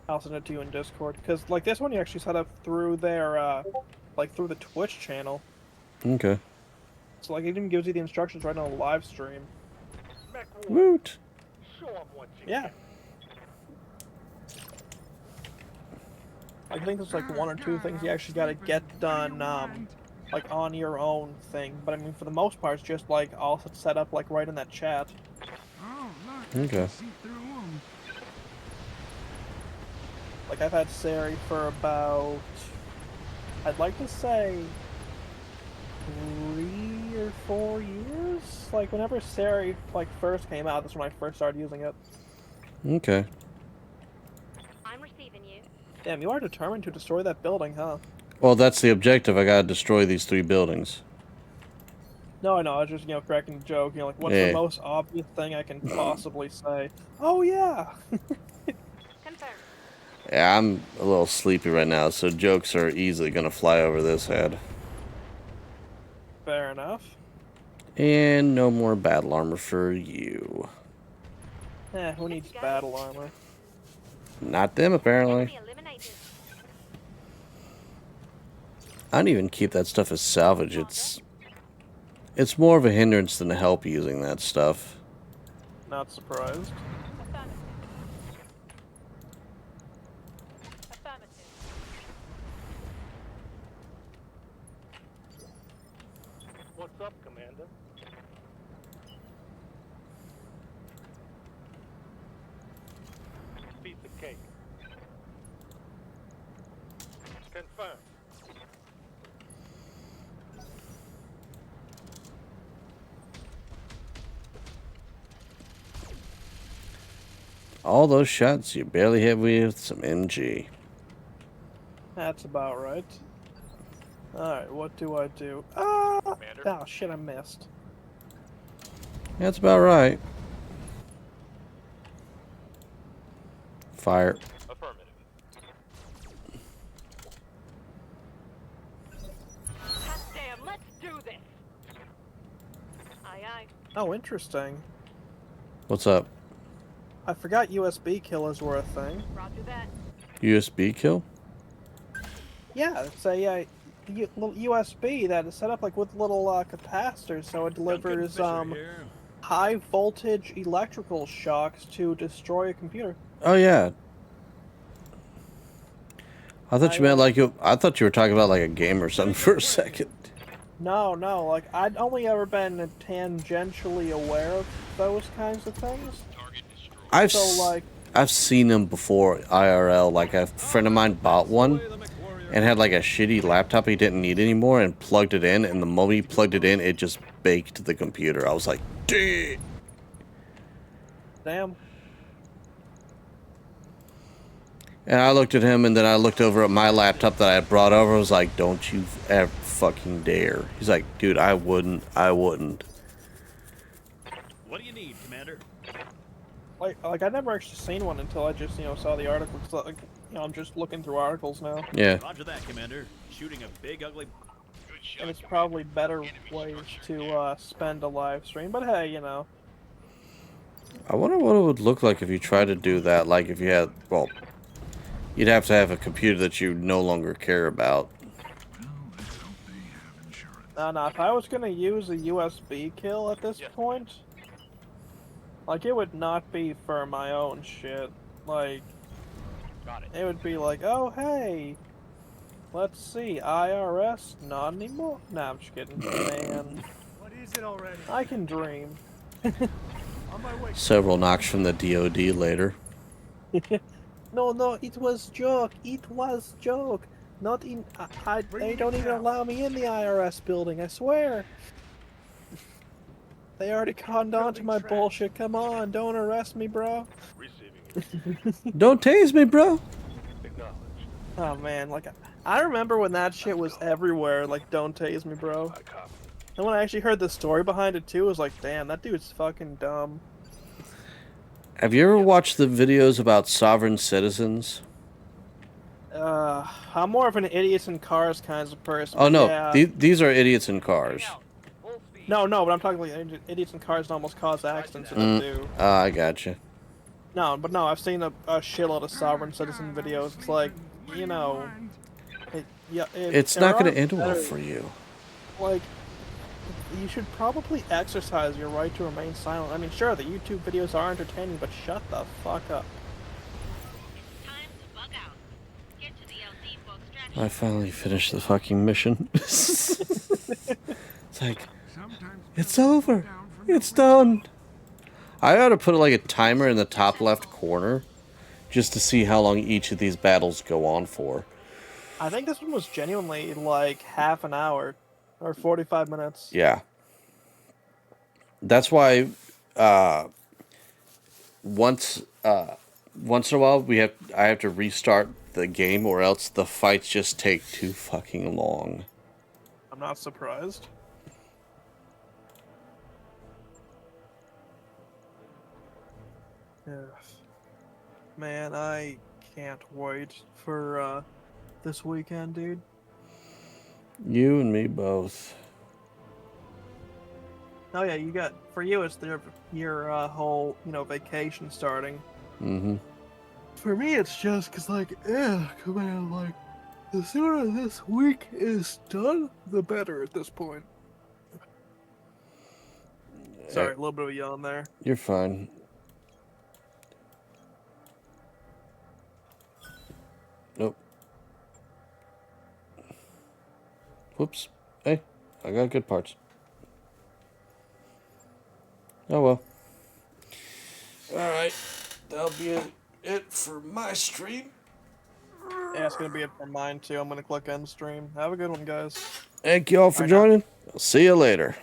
I'll send it to you in Discord. Because, like, this one you actually set up through their, through the Twitch channel. Okay. So, like, it even gives you the instructions right on the live stream. Woot. Show 'em what you Yeah. I think there's, like, one or two things you actually gotta get done, like, on your own thing. But, I mean, for the most part, it's just, like, all set up, like, right in that chat. Oh, look, I Okay. can see through 'em. Like, I've had Sari for about... I'd like to say... 3 or 4 years? Like, whenever Sari, like, first came out, that's when I first started using it. Okay. I'm receiving you. Damn, you are determined to destroy that building, huh? Well, that's the objective. I gotta destroy these 3 buildings. No, I know, I was just, cracking the joke. Like, what's Yeah. the most obvious thing I can possibly say? Oh, yeah! Confirmed. Yeah, I'm a little sleepy right now, so jokes are easily gonna fly over this head. Fair enough. And no more battle armor for you. Who needs battle armor? Not them, apparently. Enemy eliminated. I don't even keep that stuff as salvage. It's more of a hindrance than a help using that stuff. Not surprised. Affirmative. Affirmative. What's up, Commander? Piece of cake. Confirmed. All those shots you barely hit me with some MG. That's about right. Alright, what do I do? Ah! Oh, shit, I missed. That's about right. Fire. Affirmative. Hot damn, let's do this. Aye, aye. Oh, interesting. What's up? I forgot USB killers were a thing. Roger that. USB kill? Yeah, it's a little USB that is set up like with little capacitors, so it delivers high voltage electrical shocks to destroy a computer. Oh yeah. I thought you meant like I thought you were talking about like a game or something for a second. No, like I'd only ever been tangentially aware of those kinds of things. I've So like I've seen them before IRL. Like a friend of mine bought one and had like a shitty laptop he didn't need anymore and plugged it in, and the moment he plugged it in, it just baked the computer. I was like, damn. Damn. And I looked at him, and then I looked over at my laptop that I had brought over. I was like, don't you ever fucking dare. He's like, dude, I wouldn't. What do you need, Commander? Like I never actually seen one until I just, saw the article. 'Cause, like, I'm just looking through articles now. Yeah. Roger that, Commander. Shooting a big, ugly... Good shot. And it's probably better ways to spend a live stream. But hey, I wonder what it would look like if you tried to do that. Like if you had, well, you'd have to have a computer that you no longer care about. Well, let's hope they have insurance. no. If I was gonna use a USB kill at this point, like it would not be for my own shit. Like, Got it. it would be like, oh hey, let's see, IRS, not anymore. Nah, I'm just kidding, man. What is it already? I can dream. On my way. Several knocks from the DOD later. No, it was joke. It was joke. Not in. They don't even allow me in the IRS building. I swear. They already conned on to my bullshit. Come on, don't arrest me, bro. Receiving it. Don't tase me, bro. Acknowledged. Oh man, like I remember when that shit was everywhere. Like, don't tase me, bro. I copy. And when I actually heard the story behind it too, it was like, damn, that dude's fucking dumb. Have you ever watched the videos about sovereign citizens? I'm more of an idiots in cars kinds of person. Oh no, Yeah. these are idiots in cars. Full speed. No, but I'm talking like idiots in cars that almost cause accidents and do. I gotcha. No, I've seen a shitload of sovereign citizen videos. It's like, It's not going to end well for you. Like, you should probably exercise your right to remain silent. I mean, sure, the YouTube videos are entertaining, but shut the fuck up. Time to bug out. Get to the LZ for extraction. I finally finished the fucking mission. It's like, Sometimes it's over. It's done. I ought to put like a timer in the top left corner just to see how long each of these battles go on for. I think this one was genuinely like half an hour or 45 minutes. Yeah. That's why once in a while I have to restart the game, or else the fights just take too fucking long. I'm not surprised. Yeah. Man, I can't wait for this weekend, dude. You and me both. Oh yeah, for you it's your whole, vacation starting. Mm-hmm. For me it's just cause like, come on, like, the sooner this week is done, the better at this point. Sorry, a little bit of a yawn there. You're fine. Nope. Whoops. Hey, I got good parts. Oh well. Alright. That'll be it for my stream. Yeah, it's gonna be it for mine too. I'm gonna click end stream. Have a good one, guys. Thank you all for joining. I'll see you later.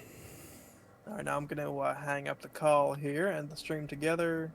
Alright, now I'm gonna hang up the call here and the stream together.